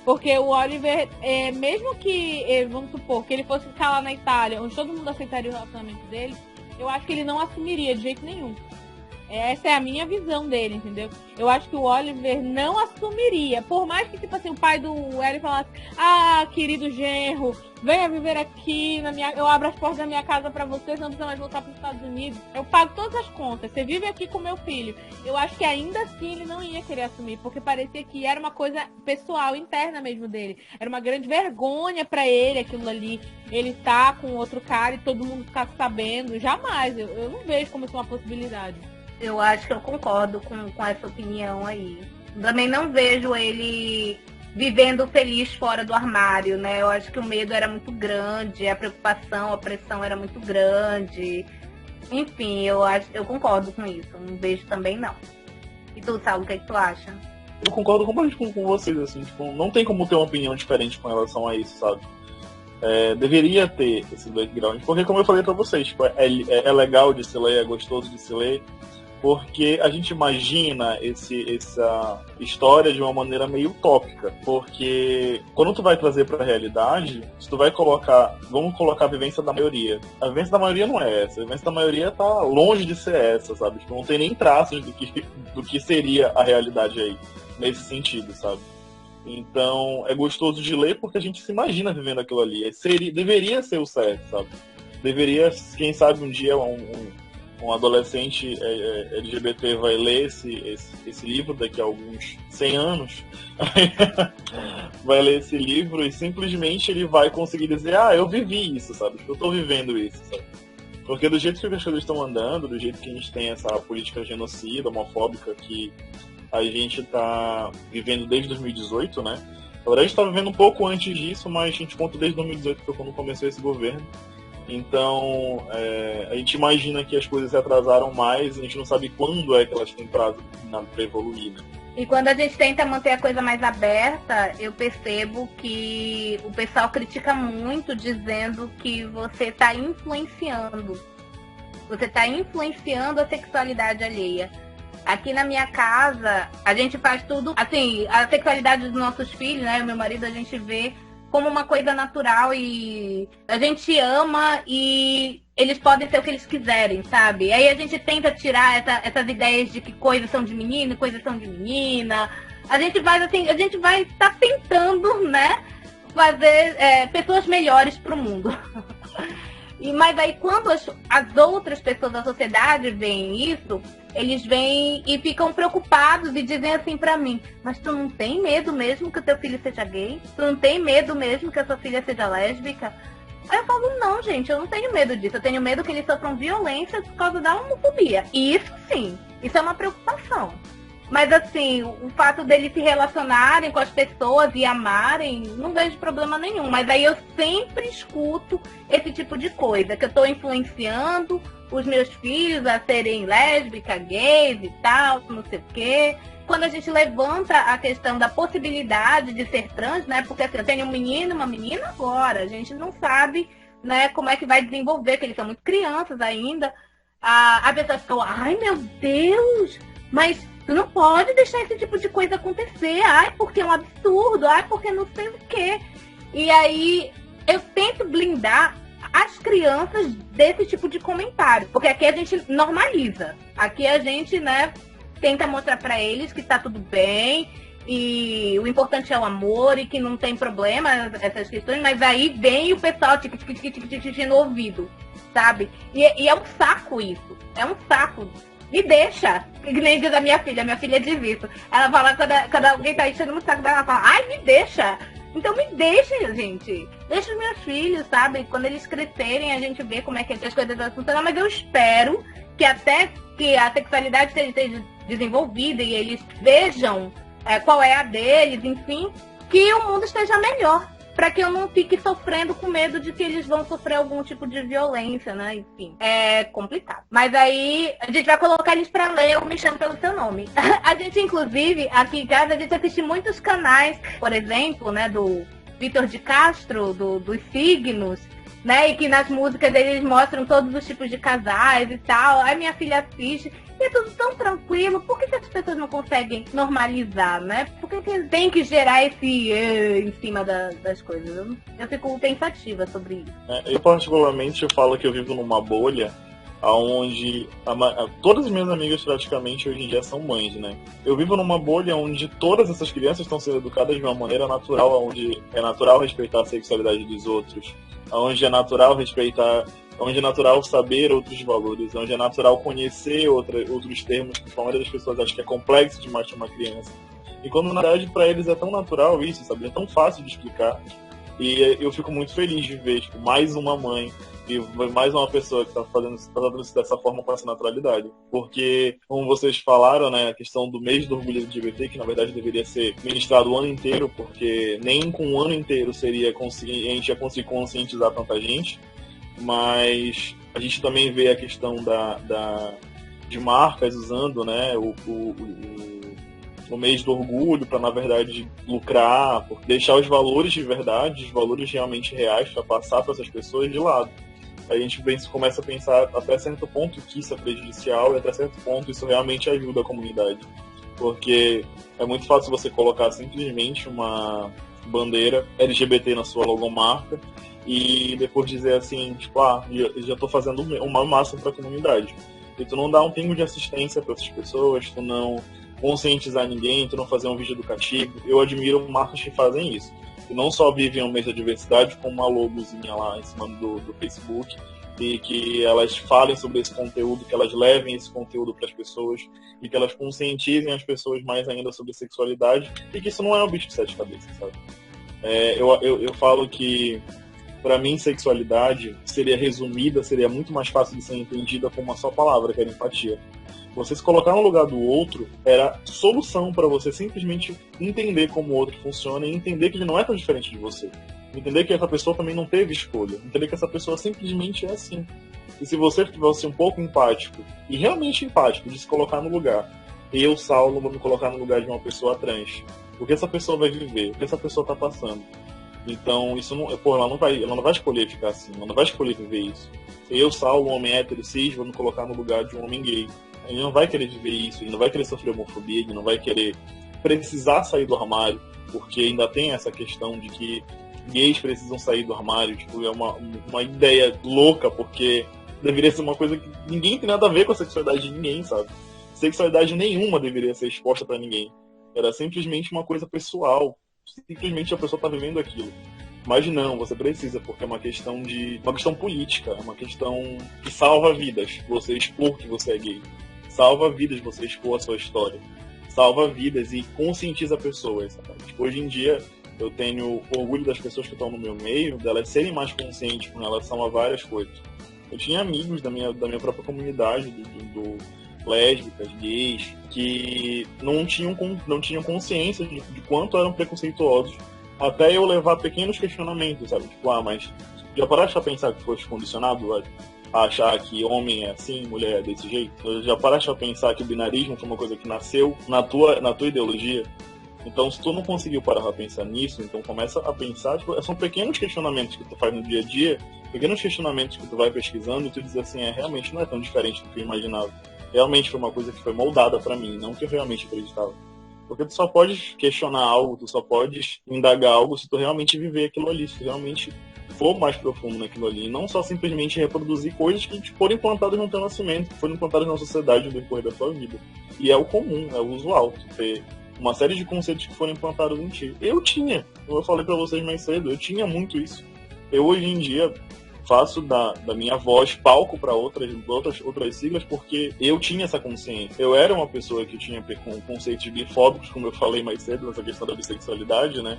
Porque o Oliver, mesmo que, vamos supor, que ele fosse ficar lá na Itália, onde todo mundo aceitaria o relacionamento dele, eu acho que ele não assumiria de jeito nenhum. Essa é a minha visão dele, entendeu? Eu acho que o Oliver não assumiria. Por mais que, tipo assim, o pai do Hélio falasse: querido genro, venha viver aqui, eu abro as portas da minha casa pra você, não precisa mais voltar pros Estados Unidos. Eu pago todas as contas, você vive aqui com meu filho. Eu acho que ainda assim ele não ia querer assumir, porque parecia que era uma coisa pessoal, interna mesmo dele. Era uma grande vergonha pra ele, aquilo ali. Ele tá com outro cara e todo mundo ficar sabendo. Jamais, eu não vejo como isso é uma possibilidade. Eu acho que eu concordo com essa opinião aí. Também não vejo ele vivendo feliz fora do armário, né? Eu acho que o medo era muito grande, a preocupação, a pressão era muito grande. Enfim, eu concordo com isso. Não vejo também, não. E tu, Saulo, o que tu acha? Eu concordo completamente com vocês, assim. Tipo, não tem como ter uma opinião diferente com relação a isso, sabe? Deveria ter esse background. Porque, como eu falei pra vocês, tipo, é legal de se ler, é gostoso de se ler. Porque a gente imagina essa história de uma maneira meio utópica. Porque quando tu vai trazer pra realidade, se tu vai vamos colocar a vivência da maioria. A vivência da maioria não é essa. A vivência da maioria tá longe de ser essa, sabe? Tipo, não tem nem traços do que seria a realidade aí, nesse sentido, sabe? Então, é gostoso de ler porque a gente se imagina vivendo aquilo ali. Deveria ser o certo, sabe? Deveria, quem sabe um dia um adolescente LGBT vai ler esse livro daqui a alguns 100 anos, vai ler esse livro e simplesmente ele vai conseguir dizer, eu vivi isso, sabe? Eu tô vivendo isso, sabe? Porque do jeito que as coisas estão andando, do jeito que a gente tem essa política genocida, homofóbica que a gente tá vivendo desde 2018, né? Na verdade a gente tá vivendo um pouco antes disso, mas a gente conta desde 2018, que foi quando começou esse governo. Então, a gente imagina que as coisas se atrasaram mais, a gente não sabe quando é que elas têm prazo para evoluir, né? E quando a gente tenta manter a coisa mais aberta, eu percebo que o pessoal critica muito, dizendo que você está influenciando. Você está influenciando a sexualidade alheia. Aqui na minha casa, a gente faz tudo, assim, a sexualidade dos nossos filhos, né, meu marido, a gente vê como uma coisa natural e a gente ama e eles podem ser o que eles quiserem, sabe? Aí a gente tenta tirar essas ideias de que coisas são de menino, coisas são de menina. A gente vai estar tentando, né, fazer pessoas melhores pro mundo. Mas aí quando as outras pessoas da sociedade veem isso, eles vêm e ficam preocupados e dizem assim pra mim, mas tu não tem medo mesmo que o teu filho seja gay? Tu não tem medo mesmo que a sua filha seja lésbica? Aí eu falo, não, gente, eu não tenho medo disso. Eu tenho medo que eles sofram violência por causa da homofobia. E isso sim, isso é uma preocupação. Mas assim, o fato deles se relacionarem com as pessoas e amarem, não vejo problema nenhum. Mas aí eu sempre escuto esse tipo de coisa, que eu tô influenciando os meus filhos a serem lésbicas, gays e tal, não sei o quê. Quando a gente levanta a questão da possibilidade de ser trans, né? Porque assim, eu tenho um menino e uma menina agora, a gente não sabe, né, como é que vai desenvolver, porque eles são muito crianças ainda. A pessoa ficou, ai meu Deus, mas tu não pode deixar esse tipo de coisa acontecer. Ai, porque é um absurdo. Ai, porque não sei o quê. E aí, eu tento blindar as crianças desse tipo de comentário. Porque aqui a gente normaliza. Aqui a gente, né, tenta mostrar pra eles que tá tudo bem. E o importante é o amor e que não tem problema essas questões. Mas aí vem o pessoal no ouvido, sabe? E é um saco isso. É um saco. Me deixa, que nem diz a minha filha diz isso. Ela fala, quando alguém tá enchendo muito saco dela, ela fala, ai, me deixa. Então me deixa, gente. Deixa os meus filhos, sabe? Quando eles crescerem, a gente vê como é que as coisas vão funcionar. Mas eu espero que até que a sexualidade esteja desenvolvida e eles vejam qual é a deles, enfim, que o mundo esteja melhor. Pra que eu não fique sofrendo com medo de que eles vão sofrer algum tipo de violência, né? Enfim, é complicado. Mas aí, a gente vai colocar eles pra ler ou Me Chame Pelo Seu Nome. A gente, inclusive, aqui em casa, a gente assiste muitos canais, por exemplo, né, do Vitor de Castro, dos signos, né? E que nas músicas eles mostram todos os tipos de casais e tal. Aí minha filha assiste. E é tudo tão tranquilo, por que as pessoas não conseguem normalizar, né? Por que tem que gerar esse em cima das coisas? Eu fico pensativa sobre isso. Eu particularmente falo que eu vivo numa bolha onde todas as minhas amigas praticamente hoje em dia são mães, né? Eu vivo numa bolha onde todas essas crianças estão sendo educadas de uma maneira natural, onde é natural respeitar a sexualidade dos outros, onde é natural onde é natural saber outros valores, onde é natural conhecer outros termos que a maioria das pessoas acha que é complexo demais para uma criança. E quando na verdade para eles é tão natural isso, sabe? É tão fácil de explicar. E eu fico muito feliz de ver mais uma mãe e mais uma pessoa que está fazendo isso dessa forma com essa naturalidade. Porque, como vocês falaram, né, a questão do mês do orgulho LGBT, que na verdade deveria ser ministrado o ano inteiro, porque nem com um ano inteiro a gente ia conseguir conscientizar tanta gente. Mas a gente também vê a questão de marcas usando, né, o mês do orgulho para, na verdade, lucrar, deixar os valores de verdade, os valores realmente reais para passar para essas pessoas de lado. A gente começa a pensar até certo ponto que isso é prejudicial e até certo ponto isso realmente ajuda a comunidade. Porque é muito fácil você colocar simplesmente uma bandeira LGBT na sua logomarca e depois dizer assim, tipo, eu já tô fazendo o máximo para a comunidade. E tu não dá um pingo de assistência para essas pessoas, tu não conscientizar ninguém, tu não fazer um vídeo educativo. Eu admiro marcas que fazem isso. Que não só vivem um mês da diversidade, como uma logozinha lá em cima do Facebook, e que elas falem sobre esse conteúdo, que elas levem esse conteúdo para as pessoas e que elas conscientizem as pessoas mais ainda sobre sexualidade, e que isso não é um bicho de 7 cabeças, sabe? Eu falo que, para mim, sexualidade seria resumida, seria muito mais fácil de ser entendida com uma só palavra, que era empatia. Você se colocar no lugar do outro era solução para você simplesmente entender como o outro funciona e entender que ele não é tão diferente de você. Entender que essa pessoa também não teve escolha. Entender que essa pessoa simplesmente é assim. E se você fosse um pouco empático, e realmente empático, de se colocar no lugar, eu, Saulo, vou me colocar no lugar de uma pessoa trans. O que essa pessoa vai viver? O que essa pessoa está passando? Então, isso não, ela não vai escolher ficar assim, ela não vai escolher viver isso. Eu, Saulo, um homem hétero, cis, vou me colocar no lugar de um homem gay. Ele não vai querer viver isso, ele não vai querer sofrer homofobia, ele não vai querer precisar sair do armário, porque ainda tem essa questão de que gays precisam sair do armário. Tipo, é uma ideia louca, porque deveria ser uma coisa que ninguém tem nada a ver com a sexualidade de ninguém, sabe? Sexualidade nenhuma deveria ser exposta pra ninguém. Era simplesmente uma coisa pessoal. Simplesmente a pessoa tá vivendo aquilo. Mas não, você precisa, porque é uma questão política, é uma questão que salva vidas, você expor que você é gay. Salva vidas você expor a sua história. Salva vidas e conscientiza pessoas, sabe? Tipo, hoje em dia, eu tenho orgulho das pessoas que estão no meu meio, delas serem mais conscientes com relação a várias coisas. Eu tinha amigos da minha própria comunidade, do lésbicas, gays, que não tinham consciência de quanto eram preconceituosos, até eu levar pequenos questionamentos, sabe? Tipo, mas já paraste a pensar que foste condicionado a achar que homem é assim, mulher é desse jeito? Já paraste a pensar que o binarismo foi uma coisa que nasceu na tua ideologia? Então, se tu não conseguiu parar pra pensar nisso, então começa a pensar, tipo, são pequenos questionamentos que tu faz no dia a dia, pequenos questionamentos que tu vai pesquisando e tu diz assim, realmente não é tão diferente do que eu imaginava. Realmente foi uma coisa que foi moldada pra mim, não que eu realmente acreditava. Porque tu só pode questionar algo, tu só pode indagar algo se tu realmente viver aquilo ali, se tu realmente for mais profundo naquilo ali, e não só simplesmente reproduzir coisas que foram implantadas no teu nascimento, que foram implantadas na sociedade no decorrer da tua vida. E é o comum, é o usual, tu ter uma série de conceitos que foram implantados em ti. Eu tinha, como eu falei pra vocês mais cedo, eu tinha muito isso. Eu hoje em dia faço da minha voz palco para outras siglas, porque eu tinha essa consciência. Eu era uma pessoa que tinha conceitos bifóbicos, como eu falei mais cedo, nessa questão da bissexualidade, né?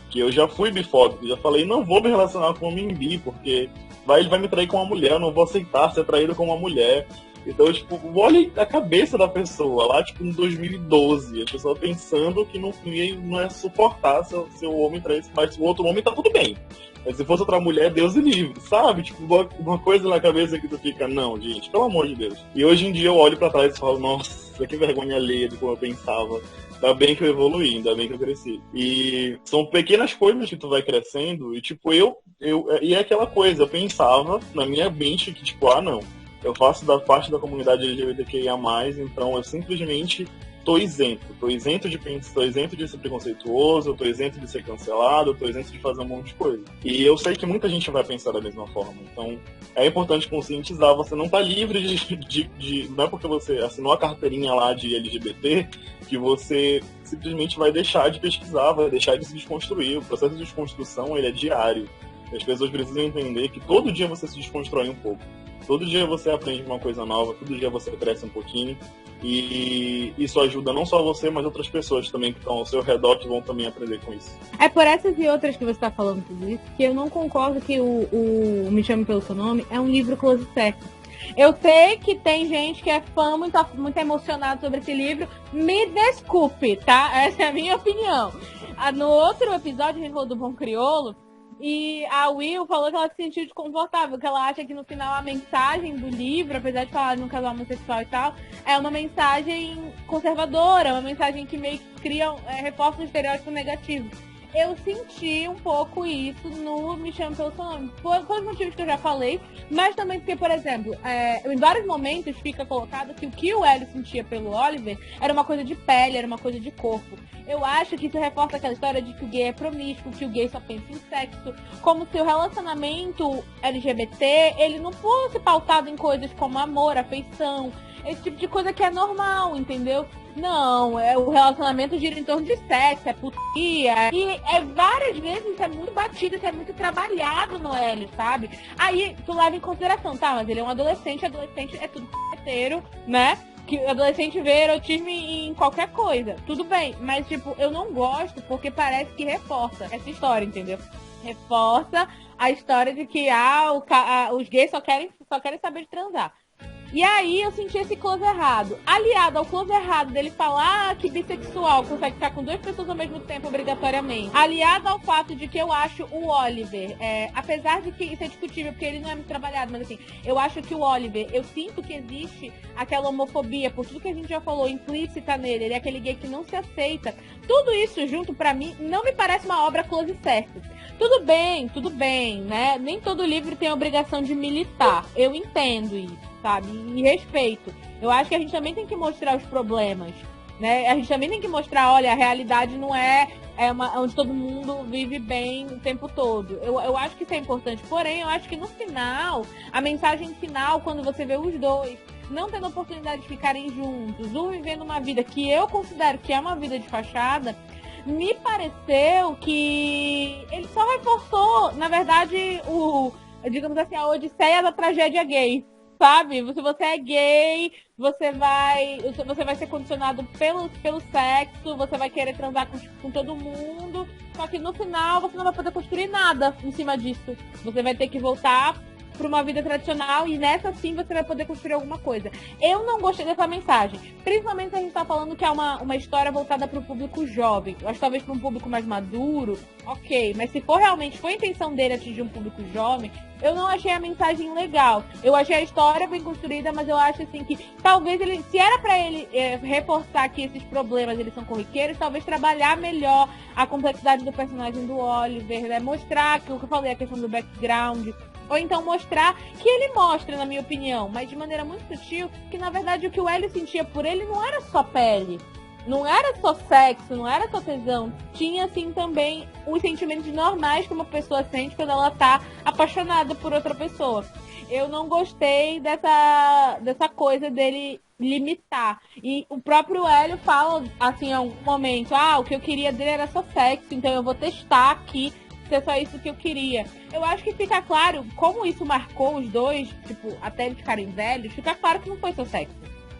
Que eu já fui bifóbico, já falei, não vou me relacionar com um homem bi, porque ele vai me trair com uma mulher, eu não vou aceitar ser traído com uma mulher. Então, tipo, olha a cabeça da pessoa, lá, tipo, em 2012, a pessoa pensando que não ia suportar se o homem traísse, mas se o outro homem tá tudo bem. Mas se fosse outra mulher, Deus o livre, sabe? Tipo, uma coisa na cabeça que tu fica, não, gente, pelo amor de Deus. E hoje em dia eu olho pra trás e falo, nossa, que vergonha alheia de como eu pensava. Ainda bem que eu evoluí, ainda bem que eu cresci. E são pequenas coisas que tu vai crescendo, e tipo, e é aquela coisa, eu pensava na minha mente que, tipo, não, eu faço parte da comunidade LGBTQIA+, então eu simplesmente tô isento de ser preconceituoso, tô isento de ser cancelado, tô isento de fazer um monte de coisa. E eu sei que muita gente vai pensar da mesma forma, então é importante conscientizar, você não tá livre de não é porque você assinou a carteirinha lá de LGBT que você simplesmente vai deixar de pesquisar, vai deixar de se desconstruir. O processo de desconstrução, ele é diário. As pessoas precisam entender que todo dia você se desconstrói um pouco. Todo dia você aprende uma coisa nova, todo dia você cresce um pouquinho, e isso ajuda não só você, mas outras pessoas também que estão ao seu redor, que vão também aprender com isso. É por essas e outras que você está falando tudo isso, que eu não concordo que o Me Chame Pelo Seu Nome é um livro close certo. Eu sei que tem gente que é fã, muito emocionado sobre esse livro. Me desculpe, tá? Essa é a minha opinião. No outro episódio, a gente falou do Bom Crioulo, e a Will falou que ela se sentiu desconfortável, que ela acha que no final a mensagem do livro, apesar de falar de um casal homossexual e tal, é uma mensagem conservadora, uma mensagem que meio que cria, reforça um estereótipo negativo. Eu senti um pouco isso no Me Chame Pelo Seu Nome, por os motivos que eu já falei, mas também porque, por exemplo, em vários momentos fica colocado que o que o Hélio sentia pelo Oliver era uma coisa de pele, era uma coisa de corpo. Eu acho que isso reforça aquela história de que o gay é promíscuo, que o gay só pensa em sexo, como se o relacionamento LGBT, ele não fosse pautado em coisas como amor, afeição, esse tipo de coisa que é normal, entendeu? Não, o relacionamento gira em torno de sexo, é putaria. E várias vezes isso é muito batido, isso é muito trabalhado no Hélio, sabe? Aí tu leva em consideração, tá, mas ele é um adolescente é tudo inteiro, né? Que o adolescente vê erotismo em qualquer coisa. Tudo bem, mas tipo, eu não gosto porque parece que reforça essa história, entendeu? Reforça a história de que os gays só querem saber de transar. E aí eu senti esse close errado. Aliado ao close errado dele falar que bissexual consegue ficar com 2 pessoas ao mesmo tempo obrigatoriamente. Aliado ao fato de que eu acho o Oliver, apesar de que isso é discutível porque ele não é muito trabalhado, mas assim, eu acho que o Oliver, eu sinto que existe aquela homofobia, por tudo que a gente já falou, implícita nele, ele é aquele gay que não se aceita. Tudo isso junto, pra mim, não me parece uma obra close certo. Tudo bem, né? Nem todo livro tem a obrigação de militar. Eu entendo isso, sabe? E respeito. Eu acho que a gente também tem que mostrar os problemas, né? A gente também tem que mostrar, olha, a realidade não onde todo mundo vive bem o tempo todo. Eu acho que isso é importante. Porém, eu acho que no final, a mensagem final, quando você vê os dois não tendo a oportunidade de ficarem juntos, um vivendo uma vida que eu considero que é uma vida de fachada, me pareceu que ele só reforçou, na verdade, digamos assim, a odisseia da tragédia gay, sabe? Se você é gay, você vai ser condicionado pelo sexo, você vai querer transar com todo mundo, só que no final você não vai poder construir nada em cima disso. Você vai ter que voltar para uma vida tradicional e nessa sim você vai poder construir alguma coisa. Eu não gostei dessa mensagem, principalmente se a gente tá falando que é uma história voltada para o público jovem. Eu acho que talvez para um público mais maduro, ok, mas se for realmente foi a intenção dele atingir um público jovem, eu não achei a mensagem legal. Eu achei a história bem construída, mas eu acho assim que talvez se era para ele reforçar que esses problemas eles são corriqueiros, talvez trabalhar melhor a complexidade do personagem do Oliver, né? Mostrar que o que eu falei, a questão do background. Ou então mostrar que ele mostra, na minha opinião, mas de maneira muito sutil, que na verdade o que o Hélio sentia por ele não era só pele, não era só sexo, não era só tesão. Tinha, assim, também os sentimentos normais que uma pessoa sente quando ela tá apaixonada por outra pessoa. Eu não gostei dessa coisa dele limitar. E o próprio Hélio fala, assim, em algum momento, o que eu queria dele era só sexo, então eu vou testar aqui se é só isso que eu queria. Eu acho que fica claro, como isso marcou os dois, tipo, até eles ficarem velhos, fica claro que não foi só sexo,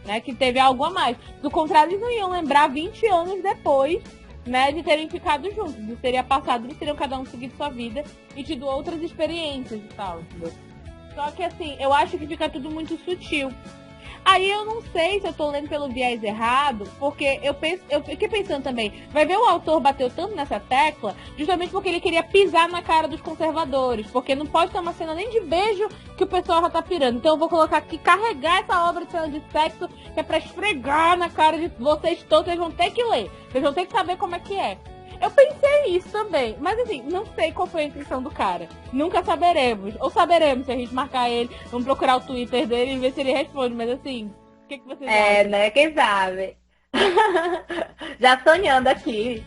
né? Que teve algo a mais. Do contrário, eles não iam lembrar 20 anos depois, né, de terem ficado juntos. Isso teria passado, eles teriam cada um seguido sua vida e tido outras experiências e tal, entendeu? Só que assim, eu acho que fica tudo muito sutil. Aí eu não sei se eu tô lendo pelo viés errado, porque eu fiquei pensando também, vai ver o autor bateu tanto nessa tecla, justamente porque ele queria pisar na cara dos conservadores, porque não pode ter uma cena nem de beijo que o pessoal já tá pirando. Então eu vou colocar aqui, carregar essa obra de cena de sexo, que é pra esfregar na cara de vocês todos, vocês vão ter que ler, vocês vão ter que saber como é que é. Eu pensei isso também, mas assim, não sei qual foi a intenção do cara. Nunca saberemos. Ou saberemos se a gente marcar ele, vamos procurar o Twitter dele e ver se ele responde. Mas assim, o que vocês acham? Né? Quem sabe? Já sonhando aqui.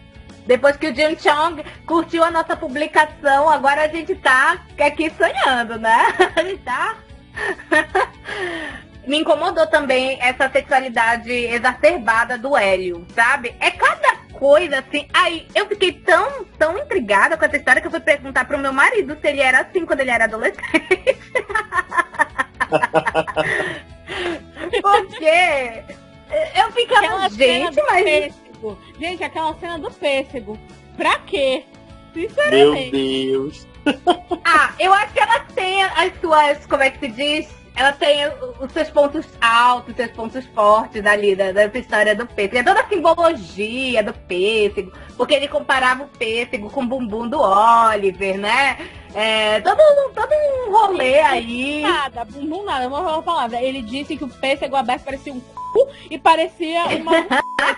Depois que o Jim Chong curtiu a nossa publicação, agora a gente tá aqui sonhando, né? A gente tá... Me incomodou também essa sexualidade exacerbada do Hélio, sabe? É cada coisa assim. Aí eu fiquei tão intrigada com essa história que eu fui perguntar pro meu marido se ele era assim quando ele era adolescente. Porque eu ficava, gente, mas... Pêssego. Gente, aquela cena do pêssego. Pra quê? Sinceramente. Meu Deus. Eu acho que ela tem as suas, como é que se diz? Ela tem os seus pontos altos, os seus pontos fortes ali dessa história do pêssego. É toda a simbologia do pêssego, porque ele comparava o pêssego com o bumbum do Oliver, né? Todo um rolê aí. Bumbum nada, uma palavra. Ele disse que o pêssego aberto parecia um cu e parecia uma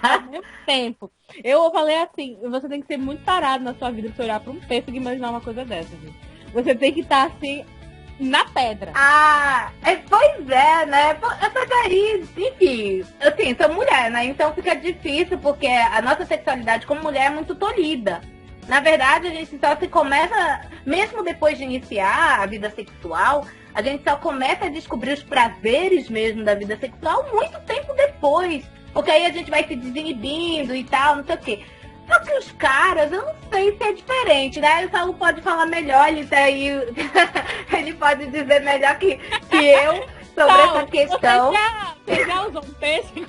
ao mesmo tempo. Eu falei assim, você tem que ser muito tarado na sua vida pra você olhar pra um pêssego e imaginar uma coisa dessa, gente. Você tem que estar assim... na pedra. Pois é, né? Mas aí, enfim, assim, sou mulher, né? Então fica difícil, porque a nossa sexualidade como mulher é muito tolhida. Na verdade, a gente só se começa, mesmo depois de iniciar a vida sexual, a gente só começa a descobrir os prazeres mesmo da vida sexual muito tempo depois. Porque aí a gente vai se desinibindo e tal, não sei o quê. Só que os caras, eu não sei se é diferente, né? O Saulo pode falar melhor, ele pode dizer melhor que eu sobre essa questão. Você já usou um pêssego?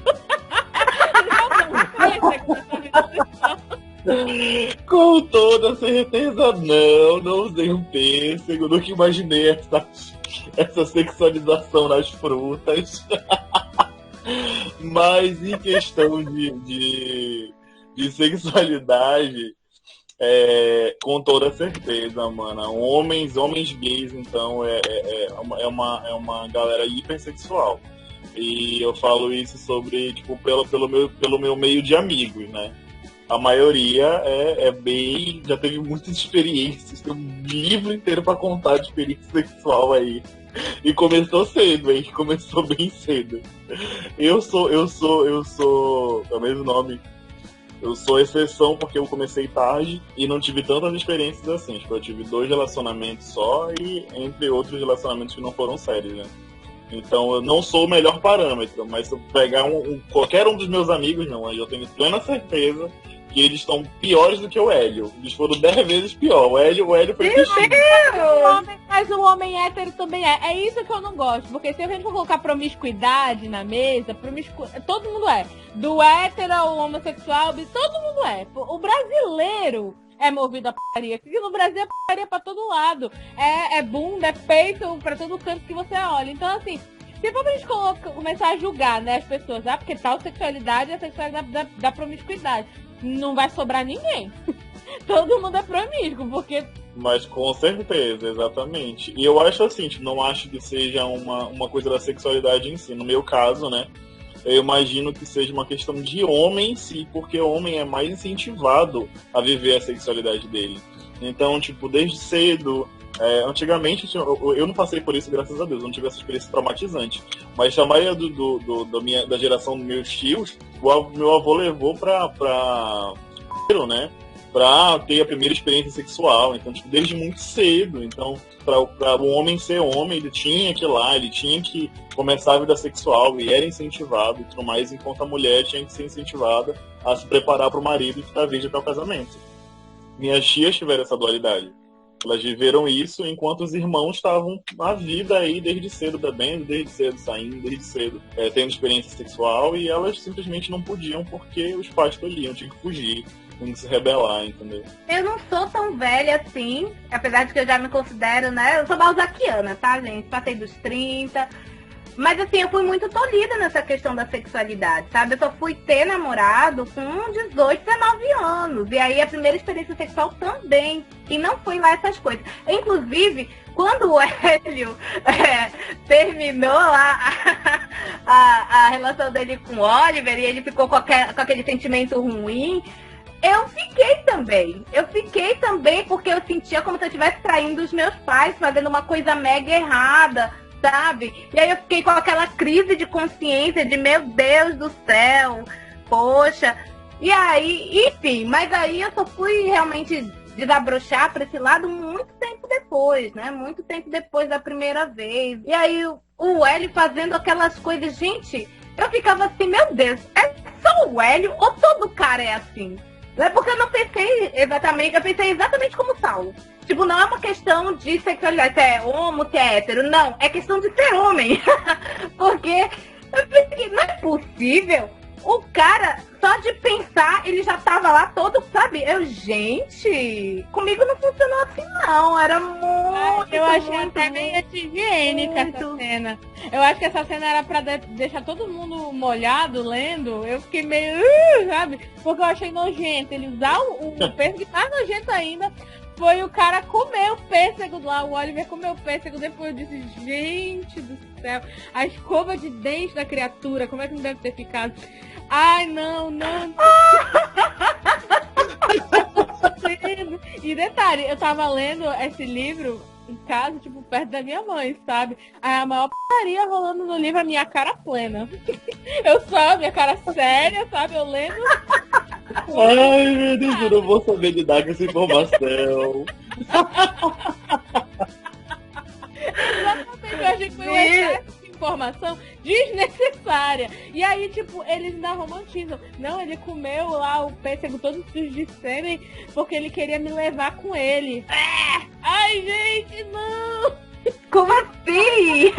Já usou um pêssego? Com toda certeza não usei um pêssego, nunca imaginei essa sexualização nas frutas. Mas em questão de sexualidade, com toda certeza, mano. Homens gays, então, é uma galera hipersexual. E eu falo isso sobre, tipo, pelo meu meio de amigos, né? A maioria é bem... já teve muitas experiências, tem um livro inteiro pra contar de experiência sexual aí. E começou cedo, hein? Começou bem cedo. Eu sou, é o mesmo nome. Eu sou exceção porque eu comecei tarde e não tive tantas experiências assim. Tipo, eu tive 2 relacionamentos só e entre outros relacionamentos que não foram sérios, né? Então eu não sou o melhor parâmetro, mas se eu pegar qualquer um dos meus amigos, não, eu tenho plena certeza que eles estão piores do que o Hélio. Eles foram 10 vezes pior. O Hélio foi fichado. Mas o homem hétero também é. É isso que eu não gosto. Porque se a gente for colocar promiscuidade na mesa, todo mundo é. Do hétero ao homossexual, todo mundo é. O brasileiro é movido a putaria. Porque no Brasil é putaria pra todo lado. É bunda, é peito pra todo canto que você olha. Então, assim, se for pra gente começar a julgar, né, as pessoas, porque tal sexualidade é a sexualidade da promiscuidade. Não vai sobrar ninguém. Todo mundo é promíscuo, porque... Mas com certeza, exatamente. E eu acho assim, tipo, não acho que seja uma coisa da sexualidade em si. No meu caso, né, eu imagino que seja uma questão de homem em si, porque o homem é mais incentivado a viver a sexualidade dele. Então, tipo, desde cedo... antigamente, eu não passei por isso, graças a Deus, eu não tive essa experiência traumatizante. Mas a maioria da geração dos meus tios, meu avô levou pra ter a primeira experiência sexual. Então, tipo, desde muito cedo. Então, para o homem ser homem, ele tinha que ir lá, ele tinha que começar a vida sexual e era incentivado e tudo mais, enquanto a mulher tinha que ser incentivada a se preparar para o marido e ficar virgem até o casamento. Minhas tias tiveram essa dualidade. Elas viveram isso enquanto os irmãos estavam na vida aí desde cedo bebendo, desde cedo saindo, desde cedo tendo experiência sexual, e elas simplesmente não podiam porque os pais tolhiam, tinham que fugir, tinham que se rebelar, entendeu? Eu não sou tão velha assim, apesar de que eu já me considero, né? Eu sou balzaquiana, tá, gente? Passei dos 30. Mas assim, eu fui muito tolhida nessa questão da sexualidade, sabe? Eu só fui ter namorado com 18, 19 anos. E aí a primeira experiência sexual também. E não foi lá essas coisas. Inclusive, quando o Hélio terminou a relação dele com o Oliver e ele ficou com aquele sentimento ruim, eu fiquei também, porque eu sentia como se eu estivesse traindo os meus pais, fazendo uma coisa mega errada, sabe? E aí eu fiquei com aquela crise de consciência de, meu Deus do céu, poxa. E aí, enfim, mas aí eu só fui realmente desabrochar para esse lado muito tempo depois, né? Muito tempo depois da primeira vez. E aí o Hélio fazendo aquelas coisas, gente, eu ficava assim, meu Deus, é só o Hélio ou todo cara é assim? Não é porque eu não pensei exatamente, eu pensei exatamente como o Saulo. Tipo, não é uma questão de sexualidade, se é homo, se é hétero, não. É questão de ser homem. Porque eu pensei, não é possível. O cara, só de pensar, ele já tava lá todo, sabe? Gente, comigo não funcionou assim, não. Era muito, eu achei muito, até meio higiênica essa cena. Eu acho que essa cena era pra deixar todo mundo molhado, lendo. Eu fiquei meio, sabe? Porque eu achei nojento. Ele usar o pêssego, e mais nojento ainda, foi o cara comer o pêssego lá. O Oliver comeu o pêssego. Depois eu disse, gente do céu, a escova de dente da criatura, como é que não deve ter ficado? Ai, não. E detalhe, eu tava lendo esse livro em casa, tipo, perto da minha mãe, sabe? Aí a maior putaria rolando no livro, a minha cara plena. Minha cara séria, sabe? Eu lendo. Ai, meu Deus, eu não vou saber lidar com essa informação. Exatamente, eu achei que foi um excesso de informação desnecessária. E aí, tipo, eles ainda romantizam. Não, ele comeu lá o pêssego todo sujo de sêmen porque ele queria me levar com ele. Ai, gente, não! Como assim?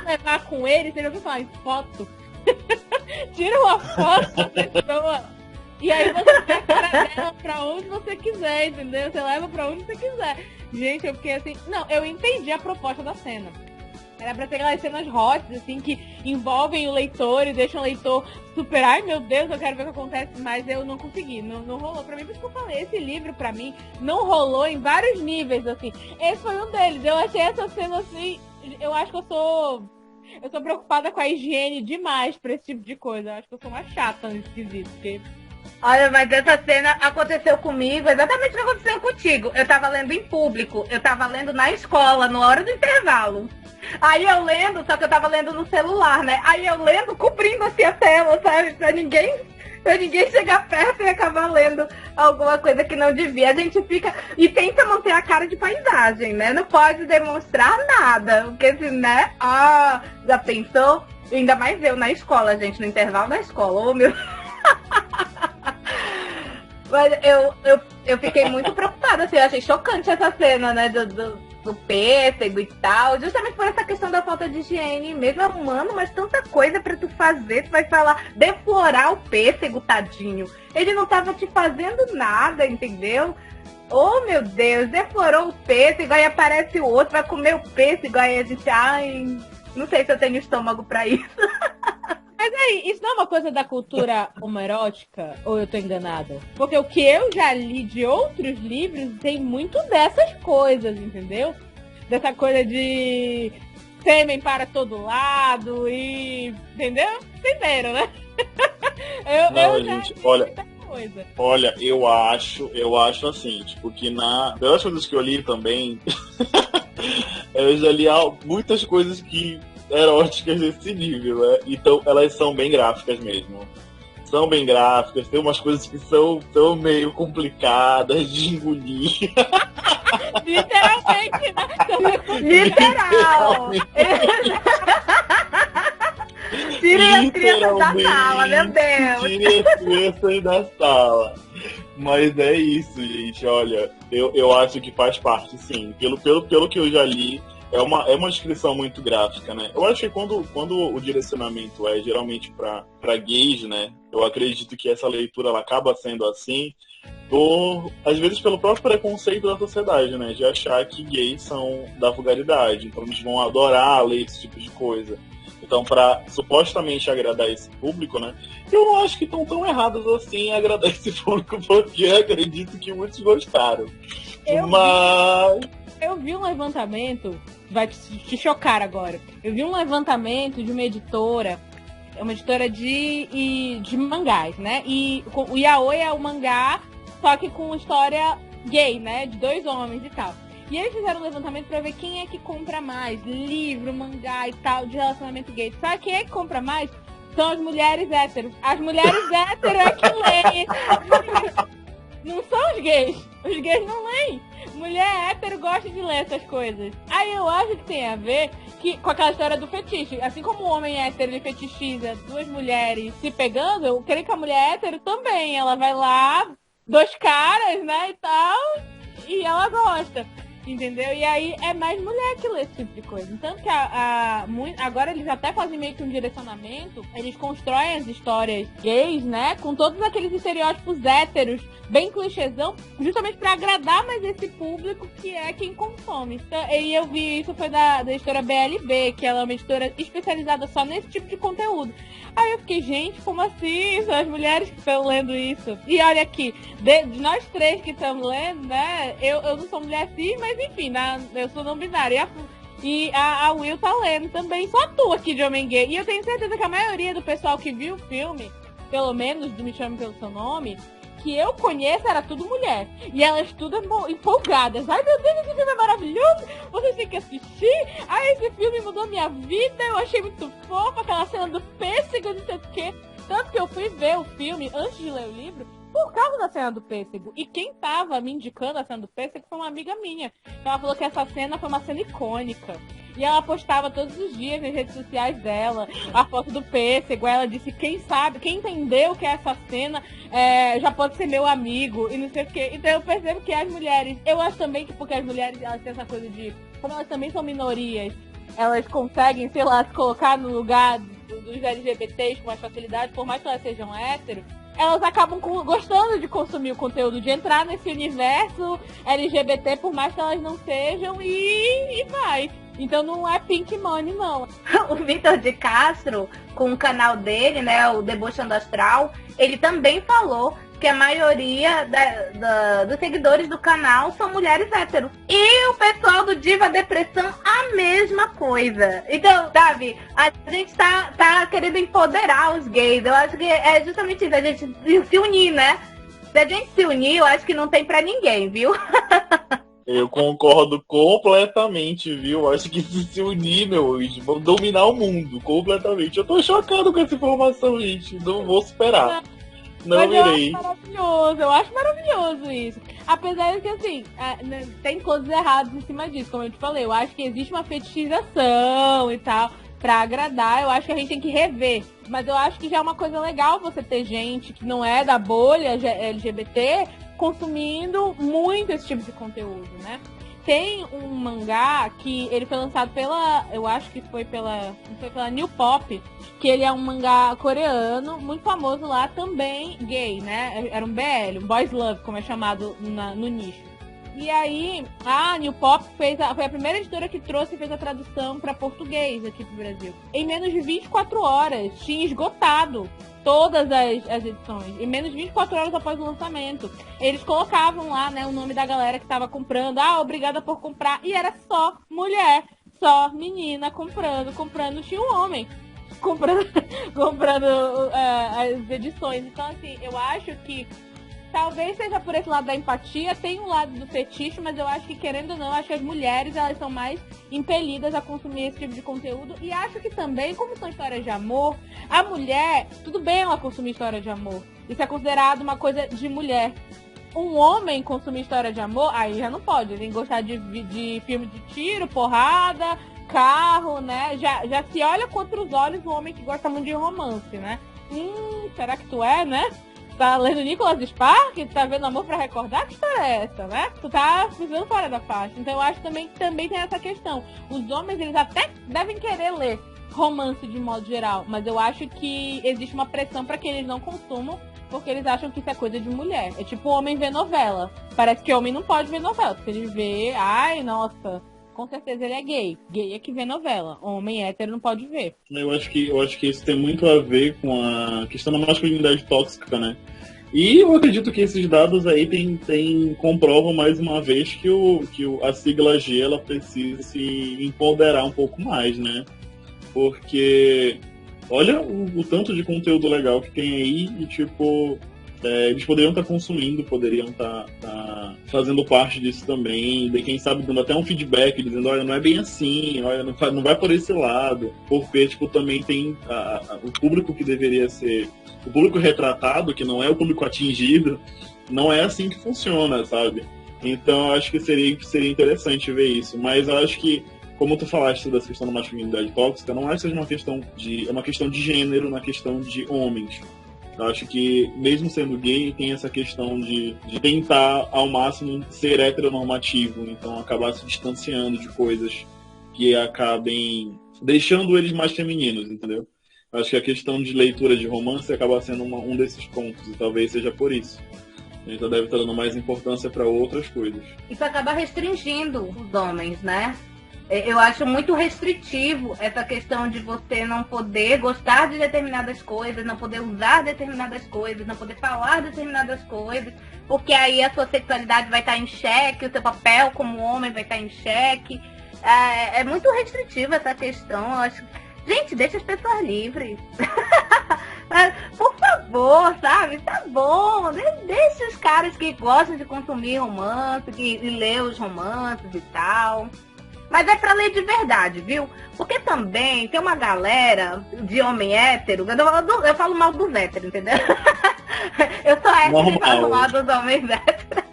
Levar com ele, você já ouviu falar em foto? Tira uma foto da pessoa. E aí você leva a cara dela pra onde você quiser, entendeu? Você leva pra onde você quiser. Gente, eu fiquei assim... Não, eu entendi a proposta da cena. Era pra ter aquelas cenas hot, assim, que envolvem o leitor e deixam o leitor super... Ai, meu Deus, eu quero ver o que acontece. Mas eu não consegui, não rolou pra mim. Por isso que eu falei, esse livro, pra mim, não rolou em vários níveis, assim. Esse foi um deles. Eu achei essa cena, assim... Eu acho que eu sou preocupada com a higiene demais pra esse tipo de coisa. Eu acho que eu sou uma chata nesse quesito, porque... Olha, mas essa cena aconteceu comigo, exatamente o que aconteceu contigo. Eu tava lendo em público, eu tava lendo na escola, na hora do intervalo. Aí eu lendo, só que eu tava lendo no celular, né? Aí eu lendo, cobrindo assim a tela, sabe? Pra ninguém chegar perto e acabar lendo alguma coisa que não devia. A gente fica e tenta manter a cara de paisagem, né? Não pode demonstrar nada, porque assim, né? Já pensou? Ainda mais eu na escola, gente, no intervalo da escola. Ô, meu... Mas eu fiquei muito preocupada, assim, eu achei chocante essa cena, né, do pêssego e tal, justamente por essa questão da falta de higiene mesmo, humano, mas tanta coisa pra tu fazer, tu vai falar, deflorar o pêssego, tadinho, ele não tava te fazendo nada, entendeu? Oh, meu Deus, deflorou o pêssego, aí aparece o outro, vai comer o pêssego, aí a gente, ai, não sei se eu tenho estômago pra isso. Mas aí, isso não é uma coisa da cultura homoerótica? Ou eu tô enganada? Porque o que eu já li de outros livros tem muito dessas coisas, entendeu? Dessa coisa de sêmen para todo lado e... Entendeu? Entenderam, né? Gente, olha, eu acho assim, tipo, que pelas coisas que eu li também, eu já li muitas coisas que eróticas desse nível, né? Então elas são bem gráficas mesmo. São bem gráficas, tem umas coisas que são meio complicadas de engolir. Literalmente, né? Literal! Tirem as crianças da sala, meu Deus! Tirem as crianças da sala. Mas é isso, gente. Olha, eu acho que faz parte, sim. Pelo que eu já li, é uma descrição muito gráfica, né? Eu acho que quando o direcionamento é geralmente para gays, né? Eu acredito que essa leitura ela acaba sendo assim, às vezes pelo próprio preconceito da sociedade, né? De achar que gays são da vulgaridade. Então eles vão adorar ler esse tipo de coisa. Então, para supostamente agradar esse público, né? Eu não acho que estão tão errados assim em agradar esse público, porque eu acredito que muitos gostaram. Eu vi um levantamento, vai te chocar agora. Eu vi um levantamento de uma editora de mangás, né? E o yaoi é o mangá, só que com história gay, né? De 2 homens e tal. E eles fizeram um levantamento pra ver quem é que compra mais livro, mangá e tal, de relacionamento gay. Sabe quem é que compra mais? São as mulheres héteros. As mulheres héteros é que leem. Não são os gays. Os gays não leem. Mulher hétero gosta de ler essas coisas. Aí eu acho que tem a ver com aquela história do fetiche. Assim como o homem hétero ele fetichiza 2 mulheres se pegando, eu creio que a mulher hétero também. Ela vai lá, 2 caras, né, e tal, e ela gosta. Entendeu? E aí é mais mulher que lê esse tipo de coisa. Então que agora eles até fazem meio que um direcionamento, eles constroem as histórias gays, né? Com todos aqueles estereótipos héteros, bem clichêzão, justamente pra agradar mais esse público que é quem consome. Então, e eu vi isso foi da editora BLB, que ela é uma editora especializada só nesse tipo de conteúdo. Aí eu fiquei, gente, como assim? São as mulheres que estão lendo isso. E olha aqui, de nós 3 que estamos lendo, né? Eu não sou mulher cis, mas enfim, eu sou não binária. E a Will tá lendo também, só tu aqui de homem gay. E eu tenho certeza que a maioria do pessoal que viu o filme, pelo menos do Me Chame Pelo Seu Nome, que eu conheço era tudo mulher. E elas tudo empolgadas. Ai, meu Deus, esse filme é maravilhoso. Vocês têm que assistir. Ai, esse filme mudou minha vida. Eu achei muito fofo aquela cena do pêssego, não sei o quê. Tanto que eu fui ver o filme antes de ler o livro, por causa da cena do pêssego. E quem tava me indicando a cena do pêssego foi uma amiga minha. Ela falou que essa cena foi uma cena icônica. E ela postava todos os dias nas redes sociais dela a foto do pêssego. Ela disse, quem sabe, quem entendeu que é essa cena já pode ser meu amigo e não sei o quê. Então eu percebo que as mulheres, eu acho também que porque as mulheres elas têm essa coisa de, como elas também são minorias, elas conseguem, sei lá, se colocar no lugar dos LGBTs com mais facilidade, por mais que elas sejam héteros, elas acabam gostando de consumir o conteúdo, de entrar nesse universo LGBT, por mais que elas não sejam, e vai. Então não é pink money, não. O Vitor de Castro, com o canal dele, né, o Debochando Astral, ele também falou que a maioria dos seguidores do canal são mulheres héteros. E o pessoal do Diva Depressão, a mesma coisa. Então, sabe, a gente tá querendo empoderar os gays. Eu acho que é justamente isso, a gente se unir, né? Se a gente se unir, eu acho que não tem pra ninguém, viu? Eu concordo completamente, viu? Acho que se unir, vão dominar o mundo completamente. Eu tô chocado com essa informação, gente. Não vou superar. Não irei. Eu acho maravilhoso isso. Apesar de que, assim, tem coisas erradas em cima disso, como eu te falei. Eu acho que existe uma fetichização e tal, pra agradar. Eu acho que a gente tem que rever. Mas eu acho que já é uma coisa legal você ter gente que não é da bolha LGBT consumindo muito esse tipo de conteúdo, né? Tem um mangá que ele foi lançado eu acho que foi pela New Pop, que ele é um mangá coreano, muito famoso lá, também gay, né? Era um BL, um Boys Love, como é chamado no nicho. E aí, a New Pop foi a primeira editora que trouxe e fez a tradução para português aqui pro Brasil. Em menos de 24 horas, tinha esgotado todas as edições. Em menos de 24 horas após o lançamento. Eles colocavam lá, né, o nome da galera que tava comprando. Ah, obrigada por comprar. E era só mulher, só menina comprando. Tinha um homem comprando as edições. Então, assim, eu acho que talvez seja por esse lado da empatia, tem um lado do fetiche, mas eu acho que, querendo ou não, acho que as mulheres, elas são mais impelidas a consumir esse tipo de conteúdo. E acho que também, como são histórias de amor, a mulher, tudo bem ela consumir história de amor. Isso é considerado uma coisa de mulher. Um homem consumir história de amor, aí já não pode. Ele tem que gostar de filme de tiro, porrada, carro, né? Já se olha contra os olhos o homem que gosta muito de romance, né? Será que tu é, né? Tá lendo Nicholas Spark? Tá vendo Amor pra Recordar? Que história é essa, né? Tu tá pisando fora da faixa. Então eu acho também que também tem essa questão. Os homens, eles até devem querer ler romance de modo geral, mas eu acho que existe uma pressão pra que eles não consumam, porque eles acham que isso é coisa de mulher. É tipo homem ver novela. Parece que homem não pode ver novela, porque ele vê, ai, nossa, com certeza ele é gay. Gay é que vê novela. Homem hétero não pode ver. Eu acho que isso tem muito a ver com a questão da masculinidade tóxica, né? E eu acredito que esses dados aí comprovam mais uma vez que a sigla G ela precisa se empoderar um pouco mais, né? Porque olha o tanto de conteúdo legal que tem aí e, tipo, eles poderiam estar consumindo, poderiam estar fazendo parte disso também, e quem sabe dando até um feedback, dizendo, olha, não é bem assim, olha, não vai por esse lado, porque, tipo, também tem o público que deveria ser, o público retratado, que não é o público atingido, não é assim que funciona, sabe? Então, eu acho que seria interessante ver isso, mas eu acho que, como tu falaste dessa questão da masculinidade tóxica, não acho que seja uma questão de gênero, uma questão de homens. Eu acho que, mesmo sendo gay, tem essa questão de tentar, ao máximo, ser heteronormativo. Então, acabar se distanciando de coisas que acabem deixando eles mais femininos, entendeu? Eu acho que a questão de leitura de romance acaba sendo um desses pontos. E talvez seja por isso. A gente deve estar dando mais importância para outras coisas. Isso acaba restringindo os homens, né? Eu acho muito restritivo essa questão de você não poder gostar de determinadas coisas, não poder usar determinadas coisas, não poder falar determinadas coisas, porque aí a sua sexualidade vai estar em xeque, o seu papel como homem vai estar em xeque. É muito restritivo essa questão. Eu acho... Gente, deixa as pessoas livres. Por favor, sabe? Tá bom. Deixa os caras que gostam de consumir romance, e ler os romances e tal. Mas é pra ler de verdade, viu? Porque também tem uma galera de homem hétero, eu falo mal dos héteros, entendeu? Eu sou hétero e falo mal dos homens héteros.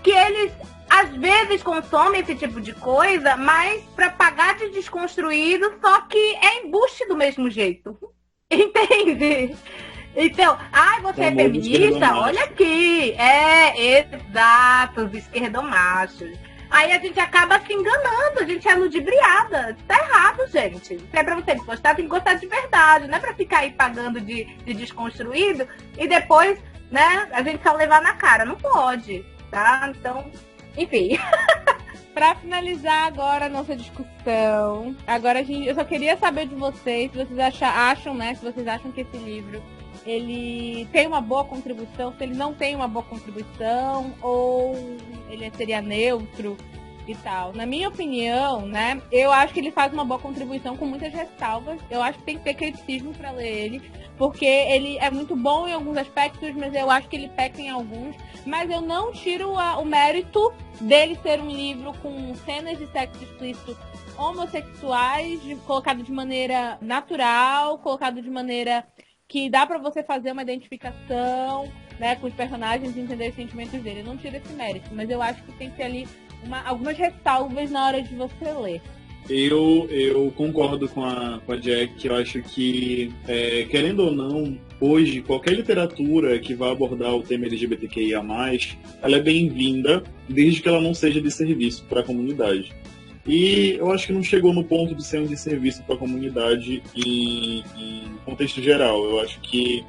Que eles às vezes consomem esse tipo de coisa, mas pra pagar de desconstruído, só que é embuste do mesmo jeito. Entende? Então, você é feminista? Olha aqui. Exato, os esquerdomachos. Aí a gente acaba se enganando, a gente é ludibriada. Tá errado, gente. Se é pra você gostar, tem que gostar de verdade. Não é pra ficar aí pagando de desconstruído e depois, né, a gente só levar na cara. Não pode, tá? Então, enfim. Pra finalizar agora a nossa discussão, agora eu só queria saber de vocês, se vocês acham, né, se vocês acham que esse livro, ele tem uma boa contribuição, se ele não tem uma boa contribuição, ou ele seria neutro e tal. Na minha opinião, né, eu acho que ele faz uma boa contribuição com muitas ressalvas. Eu acho que tem que ter criticismo para ler ele, porque ele é muito bom em alguns aspectos, mas eu acho que ele peca em alguns. Mas eu não tiro o mérito dele ser um livro com cenas de sexo explícito homossexuais, colocado de maneira natural, colocado de maneira que dá pra você fazer uma identificação, né, com os personagens e entender os sentimentos dele. Eu não tiro esse mérito, mas eu acho que tem que ter ali algumas ressalvas na hora de você ler. Eu concordo com a Jack. Eu acho que, querendo ou não, hoje, qualquer literatura que vá abordar o tema LGBTQIA+, ela é bem-vinda, desde que ela não seja de serviço para a comunidade. E eu acho que não chegou no ponto de ser um desserviço para a comunidade em contexto geral. Eu acho que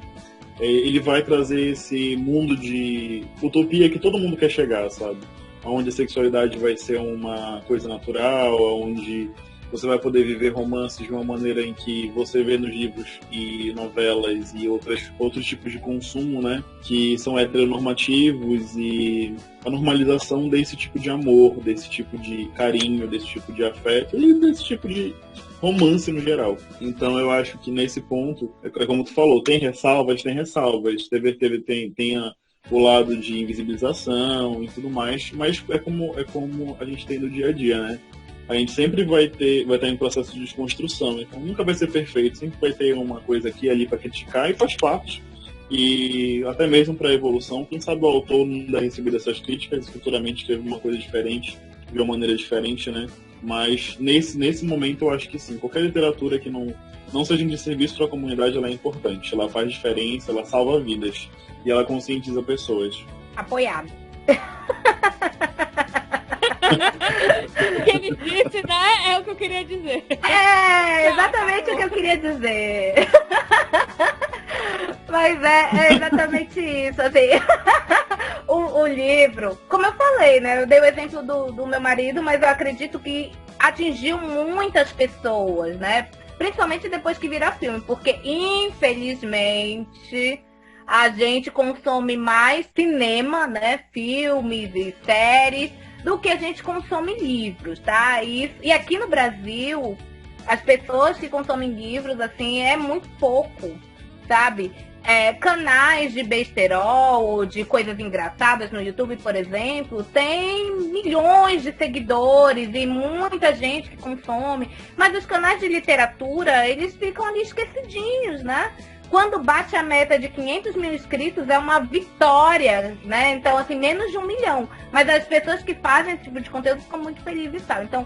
ele vai trazer esse mundo de utopia que todo mundo quer chegar, sabe? Onde a sexualidade vai ser uma coisa natural, onde você vai poder viver romances de uma maneira em que você vê nos livros e novelas e outros tipos de consumo, né, que são heteronormativos, e a normalização desse tipo de amor, desse tipo de carinho, desse tipo de afeto e desse tipo de romance no geral. Então eu acho que nesse ponto, é como tu falou, tem ressalvas. Tem o lado de invisibilização e tudo mais, mas é como a gente tem no dia a dia, né? A gente sempre vai estar em processo de desconstrução, então nunca vai ser perfeito, sempre vai ter uma coisa aqui e ali para criticar, e faz parte. E até mesmo para a evolução, quem sabe o autor não dá recebido essas críticas e futuramente escreve uma coisa diferente, de uma maneira diferente, né? Mas nesse momento eu acho que sim, qualquer literatura que não seja de serviço para a comunidade, ela é importante, ela faz diferença, ela salva vidas e ela conscientiza pessoas. Apoiado. O que ele disse, né? É o que eu queria dizer. É exatamente o que eu queria dizer. Mas é exatamente isso, assim. O livro, como eu falei, né? Eu dei o exemplo do meu marido, mas eu acredito que atingiu muitas pessoas, né? Principalmente depois que vira filme, porque infelizmente a gente consome mais cinema, né? Filmes e séries, do que a gente consome livros, tá? E aqui no Brasil, as pessoas que consomem livros, assim, é muito pouco, sabe? Canais de besterol ou de coisas engraçadas no YouTube, por exemplo, tem milhões de seguidores e muita gente que consome, mas os canais de literatura, eles ficam ali esquecidinhos, né? Quando bate a meta de 500 mil inscritos é uma vitória, né? Então, assim, menos de 1 milhão. Mas as pessoas que fazem esse tipo de conteúdo ficam muito felizes e tal. Então,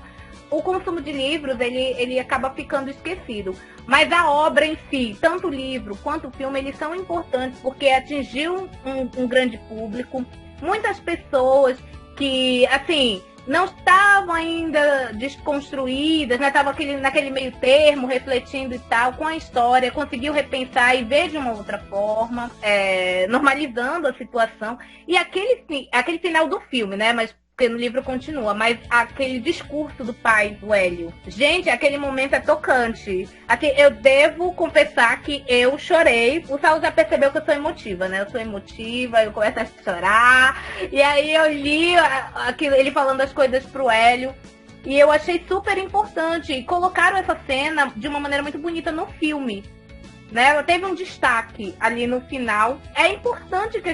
o consumo de livros, ele acaba ficando esquecido. Mas a obra em si, tanto o livro quanto o filme, eles são importantes porque atingiu um grande público. Muitas pessoas que, assim, não estavam ainda desconstruídas, né? Estavam naquele meio termo, refletindo e tal, com a história, conseguiu repensar e ver de uma outra forma, normalizando a situação. E aquele final do filme, né? Mas porque no livro continua, mas aquele discurso do pai do Hélio, gente, aquele momento é tocante. Eu devo confessar que eu chorei. O Saulo já percebeu que eu sou emotiva, né? Eu sou emotiva, eu começo a chorar. E aí eu li ele falando as coisas pro Hélio. E eu achei super importante. E colocaram essa cena de uma maneira muito bonita no filme. né? Ela teve um destaque ali no final. É importante que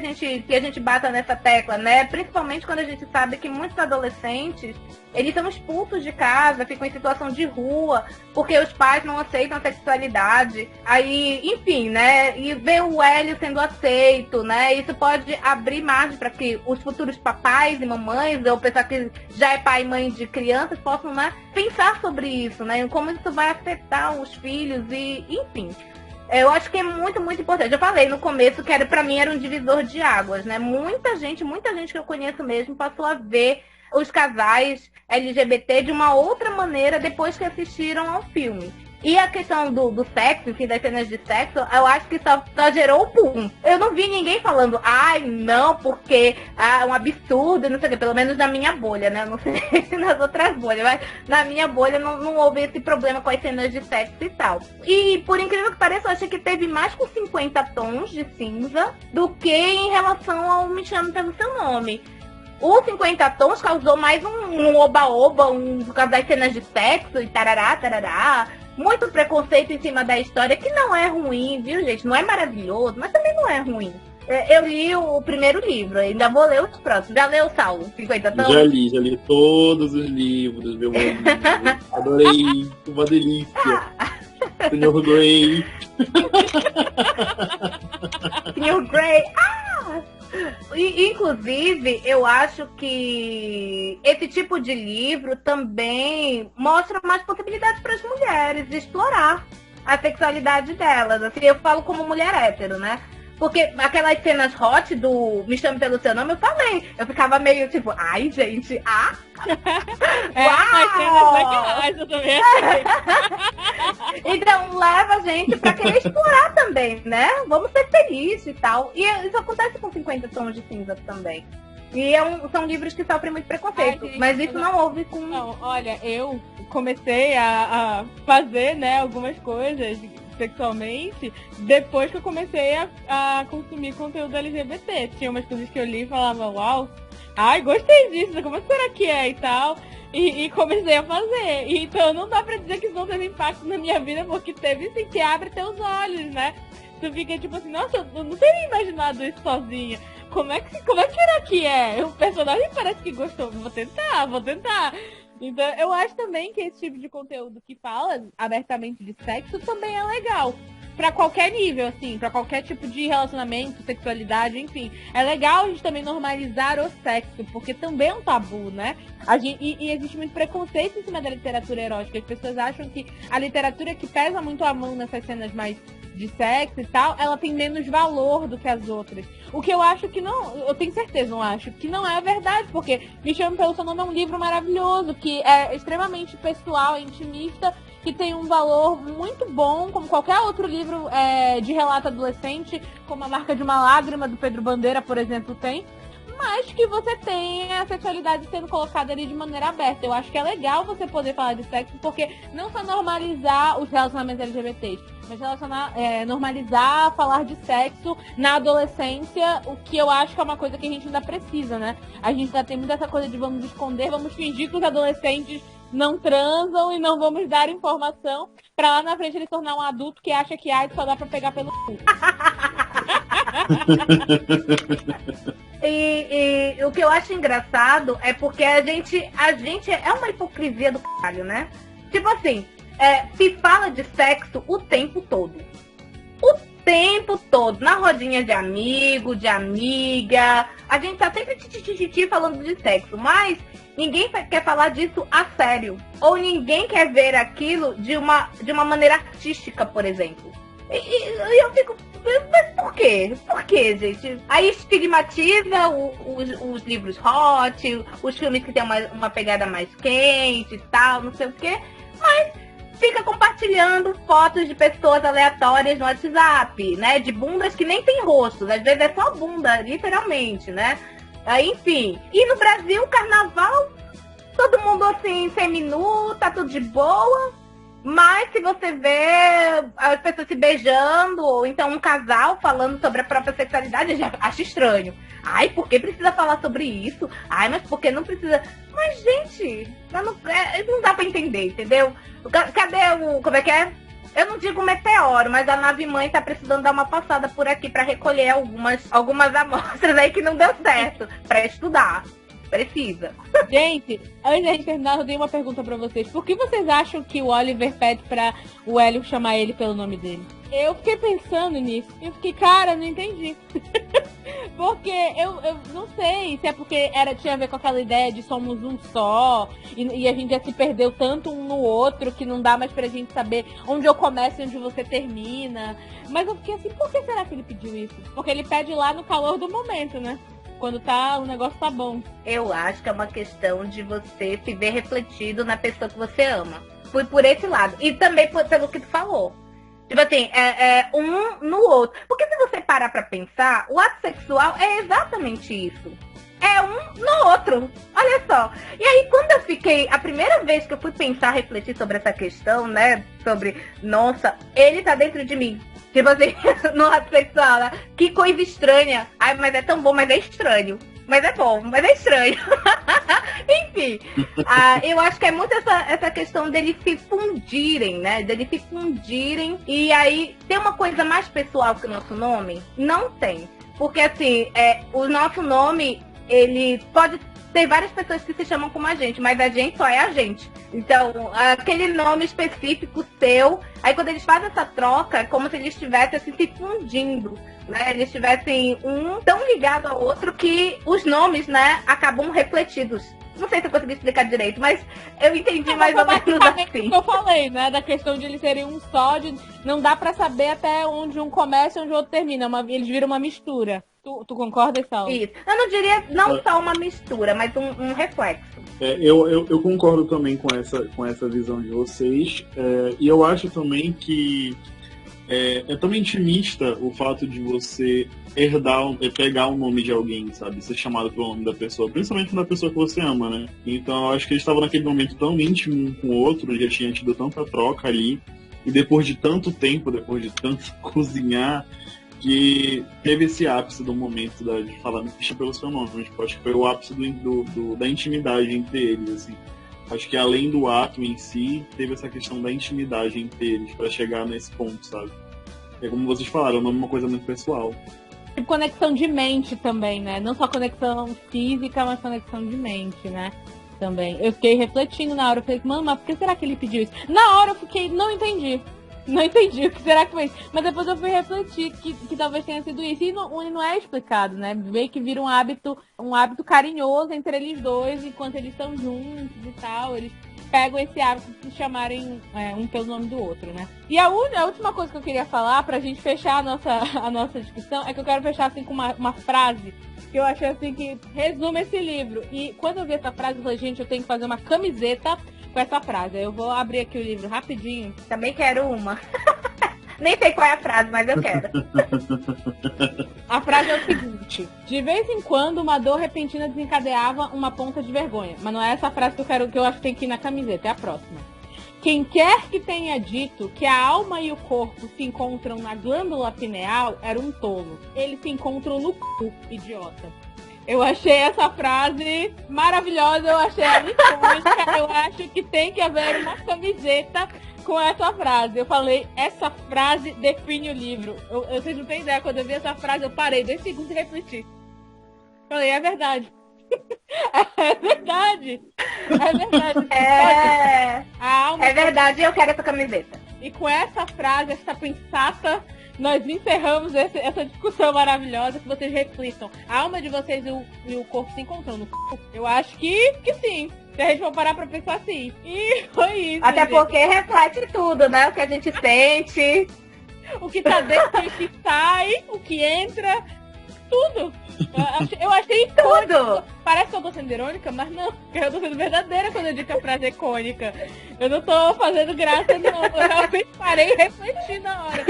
a gente bata nessa tecla, né? Principalmente quando a gente sabe que muitos adolescentes, eles são expulsos de casa, ficam em situação de rua, porque os pais não aceitam a sexualidade. Aí, enfim, né? E ver o Hélio sendo aceito, né? Isso pode abrir margem para que os futuros papais e mamães, ou pessoal que já é pai e mãe de crianças, possam, né, pensar sobre isso, né? Como isso vai afetar os filhos e, enfim. Eu acho que é muito, muito importante. Eu falei no começo que pra mim era um divisor de águas, né? Muita gente que eu conheço mesmo passou a ver os casais LGBT de uma outra maneira depois que assistiram ao filme. E a questão do sexo, enfim, das cenas de sexo, eu acho que só gerou o pum. Eu não vi ninguém falando, ai, não, porque é um absurdo, não sei o quê. Pelo menos na minha bolha, né? Eu não sei nas outras bolhas, mas na minha bolha não houve esse problema com as cenas de sexo e tal. E, por incrível que pareça, eu achei que teve mais com 50 tons de cinza do que em relação ao Me Chame Pelo Seu Nome. O 50 Tons causou mais um oba-oba, por causa das cenas de sexo e tarará, tarará. Muito preconceito em cima da história, que não é ruim, viu, gente? Não é maravilhoso, mas também não é ruim. Eu li o primeiro livro, ainda vou ler os próximos. Já leu, Saulo? 50 Tons? Já li todos os livros, meu amigo. Adorei, uma delícia. Senhor Grey. Senhor Grey. Inclusive, eu acho que esse tipo de livro também mostra mais possibilidades para as mulheres de explorar a sexualidade delas. Assim, eu falo como mulher hétero, né? Porque aquelas cenas hot do Me Chame Pelo Seu Nome, eu falei. Eu ficava meio tipo, ai, gente, as cenas legais, eu também achei. Então, leva a gente pra querer explorar também, né? Vamos ser felizes e tal. E isso acontece com 50 Tons de Cinza também. E são livros que sofrem muito preconceito. Gente, mas isso não houve com... Não, olha, eu comecei a fazer, né, algumas coisas sexualmente depois que eu comecei a consumir conteúdo LGBT. Tinha umas coisas que eu li e falava, uau, ai, gostei disso, como será que é e tal. E comecei a fazer. Então não dá pra dizer que isso não teve impacto na minha vida, porque teve sim, que abre teus olhos, né? Tu fica tipo assim, nossa, eu não teria imaginado isso sozinha. Como é que será que é? O personagem parece que gostou. Vou tentar. Então, eu acho também que esse tipo de conteúdo que fala abertamente de sexo também é legal. Pra qualquer nível, assim, pra qualquer tipo de relacionamento, sexualidade, enfim. É legal a gente também normalizar o sexo, porque também é um tabu, né? E existe muito preconceito em cima da literatura erótica. As pessoas acham que a literatura que pesa muito a mão nessas cenas mais de sexo e tal, ela tem menos valor do que as outras. O que eu acho que não, eu tenho certeza, não acho, que não é verdade, porque Me Chame Pelo Seu Nome é um livro maravilhoso, que é extremamente pessoal, é intimista, que tem um valor muito bom, como qualquer outro livro de relato adolescente, como A Marca de uma Lágrima, do Pedro Bandeira, por exemplo, tem. Mas que você tem a sexualidade sendo colocada ali de maneira aberta. Eu acho que é legal você poder falar de sexo, porque não só normalizar os relacionamentos LGBTs, mas normalizar falar de sexo na adolescência, o que eu acho que é uma coisa que a gente ainda precisa, né? A gente ainda tem muito essa coisa de vamos esconder, vamos fingir que os adolescentes não transam e não vamos dar informação, pra lá na frente ele tornar um adulto que acha que AIDS só dá pra pegar pelo cu. E o que eu acho engraçado é porque a gente é uma hipocrisia do caralho, né? Tipo assim, se fala de sexo o tempo todo. O tempo todo. Na rodinha de amigo, de amiga. A gente tá sempre falando de sexo, mas ninguém quer falar disso a sério. Ou ninguém quer ver aquilo de uma maneira artística, por exemplo. E eu fico... Mas por quê? Por quê, gente? Aí estigmatiza os livros hot, os filmes que tem uma pegada mais quente e tal, não sei o quê. Mas fica compartilhando fotos de pessoas aleatórias no WhatsApp, né? De bundas que nem tem rostos. Às vezes é só bunda, literalmente, né? Aí, enfim. E no Brasil, carnaval, todo mundo assim, seminu, tá tudo de boa. Mas se você vê as pessoas se beijando, ou então um casal falando sobre a própria sexualidade, eu já acho estranho. Ai, por que precisa falar sobre isso? Ai, mas por que não precisa... Mas, gente, não dá pra entender, entendeu? Cadê como é que é? Eu não digo meteoro, mas a nave-mãe tá precisando dar uma passada por aqui pra recolher algumas amostras aí que não deu certo. Pra estudar. Precisa. Gente, antes da gente terminar, eu dei uma pergunta pra vocês. Por que vocês acham que o Oliver pede pra o Hélio chamar ele pelo nome dele? Eu fiquei pensando nisso. Eu fiquei, cara, não entendi. Porque eu não sei se é porque tinha a ver com aquela ideia de somos um só. E a gente já se perdeu tanto um no outro que não dá mais pra gente saber onde eu começo e onde você termina. Mas eu fiquei assim, por que será que ele pediu isso? Porque ele pede lá no calor do momento, né? Quando o negócio tá bom. Eu acho que é uma questão de você se ver refletido na pessoa que você ama. Fui por esse lado. E também pelo que tu falou. Tipo assim, um no outro. Porque se você parar pra pensar, o ato sexual é exatamente isso. É um no outro. Olha só. E aí, quando eu fiquei... A primeira vez que eu fui pensar, refletir sobre essa questão, né? Sobre, nossa, ele tá dentro de mim. Tipo assim, no ato sexual, né? Que coisa estranha. Ai, mas é tão bom, mas é estranho. Mas é bom, mas é estranho. Enfim, eu acho que é muito essa questão deles se fundirem, né? Deles se fundirem. E aí, tem uma coisa mais pessoal que o nosso nome? Não tem. Porque, assim, o nosso nome, ele pode ter várias pessoas que se chamam como a gente, mas a gente só é a gente. Então, aquele nome específico seu, aí quando eles fazem essa troca, é como se eles estivessem assim, se fundindo, né? Eles estivessem um tão ligado ao outro que os nomes, né, acabam refletidos. Não sei se eu consegui explicar direito, mas eu entendi mais ou menos assim. O que eu falei, né? Da questão de eles serem um só, não dá pra saber até onde um começa e onde o outro termina. Eles viram uma mistura. Tu concorda, Saulo? Isso. Eu não diria não só uma mistura, mas um reflexo. Eu concordo também com essa visão de vocês. E eu acho também que é também intimista o fato de você pegar o nome de alguém, sabe? Ser chamado pelo nome da pessoa, principalmente da pessoa que você ama, né? Então eu acho que eles estavam naquele momento tão íntimo um com o outro, já tinha tido tanta troca ali, e depois de tanto tempo, depois de tanto cozinhar, que teve esse ápice do momento de falar me deixa pelo seu nome. Tipo, acho que foi o ápice da intimidade entre eles, assim. Acho que além do ato em si, teve essa questão da intimidade entre eles pra chegar nesse ponto, sabe? É como vocês falaram, o nome é uma coisa muito pessoal. E conexão de mente também, né? Não só conexão física, mas conexão de mente, né? Também. Eu fiquei refletindo na hora, eu falei, mano, mas por que será que ele pediu isso? Na hora eu fiquei, não entendi o que será que foi isso. Mas depois eu fui refletir que talvez tenha sido isso. E não é explicado, né? Meio que vira um hábito carinhoso entre eles dois, enquanto eles estão juntos e tal. Eles pegam esse hábito de se chamarem um pelo nome do outro, né? E a última coisa que eu queria falar, pra gente fechar a nossa discussão, é que eu quero fechar assim com uma frase que eu achei assim que resume esse livro. E quando eu vi essa frase, eu falei, gente, eu tenho que fazer uma camiseta com essa frase. Eu vou abrir aqui o livro rapidinho. Também quero uma. Nem sei qual é a frase, mas eu quero. A frase é o seguinte: de vez em quando uma dor repentina desencadeava uma ponta de vergonha. Mas não é essa frase que eu acho que tem que ir na camiseta, é a próxima. Quem quer que tenha dito que a alma e o corpo se encontram na glândula pineal era um tolo. Eles se encontram no cu, idiota. Eu achei essa frase maravilhosa, eu achei ela icônica, eu acho que tem que haver uma camiseta com essa frase. Eu falei, essa frase define o livro. Vocês não têm ideia, quando eu vi essa frase, eu parei 2 segundos e refleti. Falei, é verdade. É verdade. É verdade. É verdade, eu quero essa camiseta. E com essa frase, essa pensata, nós encerramos essa discussão maravilhosa, que vocês reflitam. A alma de vocês e o corpo se encontram no corpo? Eu acho que sim. Se a gente for parar pra pensar assim. E foi isso. Até gente. Porque reflete tudo, né? O que a gente sente. O que tá dentro, o que sai, o que entra. Tudo. Eu achei tudo. Parece que eu tô sendo irônica, mas não. Eu tô sendo verdadeira quando eu digo que a frase é icônica. Eu não tô fazendo graça, não. Eu realmente parei e refleti na hora.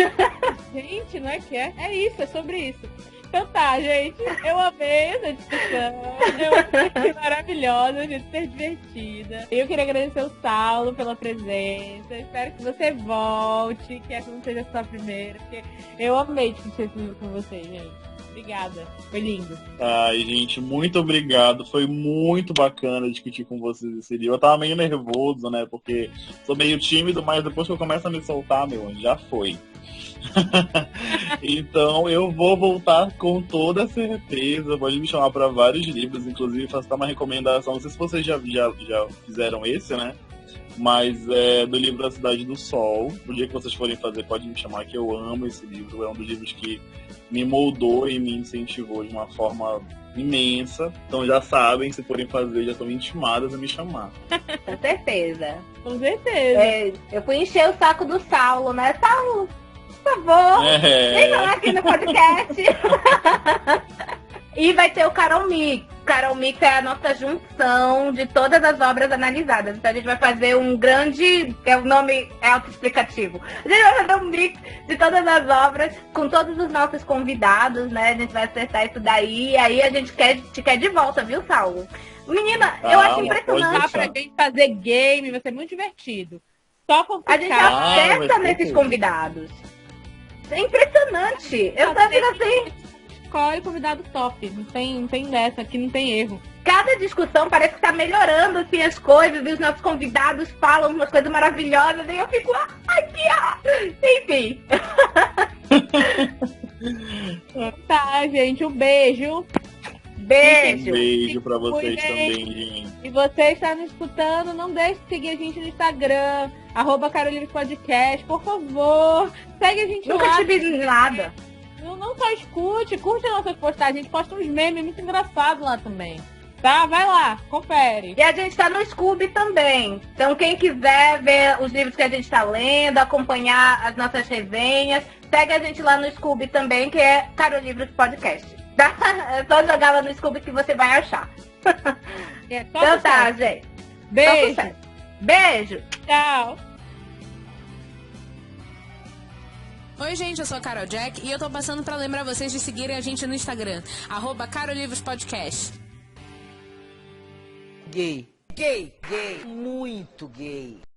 Gente, não é que é? É isso, é sobre isso. Então tá, gente. Eu amei essa discussão. Eu achei maravilhosa, a gente ser divertida. Eu queria agradecer o Saulo pela presença. Espero que você volte, que essa não seja a sua primeira. Porque eu amei discutir esse livro com vocês, gente. Obrigada. Foi lindo. Ai, gente, muito obrigado. Foi muito bacana discutir com vocês esse livro. Eu tava meio nervoso, né? Porque sou meio tímido, mas depois que eu começo a me soltar, meu anjo, já foi. Então eu vou voltar com toda certeza. Pode me chamar para vários livros, inclusive faço uma recomendação. Não sei se vocês já fizeram esse, né? Mas é do livro da Cidade do Sol. O dia que vocês forem fazer, pode me chamar, que eu amo esse livro. É um dos livros que me moldou e me incentivou de uma forma imensa. Então já sabem, se forem fazer, já estão intimadas a me chamar. Com certeza. Com certeza. Eu fui encher o saco do Saulo, né? Saulo, por favor, vem lá aqui no podcast. E vai ter o Carol Mix. Carol Mix é a nossa junção de todas as obras analisadas. Então a gente vai fazer um grande... O nome é autoexplicativo. A gente vai fazer um mix de todas as obras com todos os nossos convidados, né? A gente vai acertar isso daí. E aí a gente te quer de volta, viu, Saulo? Menina, eu acho impressionante. Dá pra gente fazer game, vai ser muito divertido. Só complicar. A gente acerta nesses convidados. É impressionante. Eu tava assim... Escolhe convidado top. Não tem dessa, aqui não tem erro. Cada discussão parece que tá melhorando assim, as coisas, e os nossos convidados falam umas coisas maravilhosas, e eu fico, enfim. Tá, gente, um beijo. Beijo. Um beijo pra vocês também, gente. E você está nos escutando, não deixe de seguir a gente no Instagram, @carolivrespodcast, por favor. Segue a gente lá. Nunca tive nada. Não só escute, curte as nossas postagens, a gente posta uns memes muito engraçados lá também. Tá? Vai lá, confere. E a gente tá no Scooby também. Então quem quiser ver os livros que a gente tá lendo, acompanhar as nossas resenhas, segue a gente lá no Scooby também, que é Carol Livros Podcast. Tá? É só jogar lá no Scooby que você vai achar. Então tá, gente. Beijo. Beijo. Tchau. Oi, gente, eu sou a Carol Jack e eu tô passando pra lembrar vocês de seguirem a gente no Instagram, @carolivrespodcast. Gay, muito gay.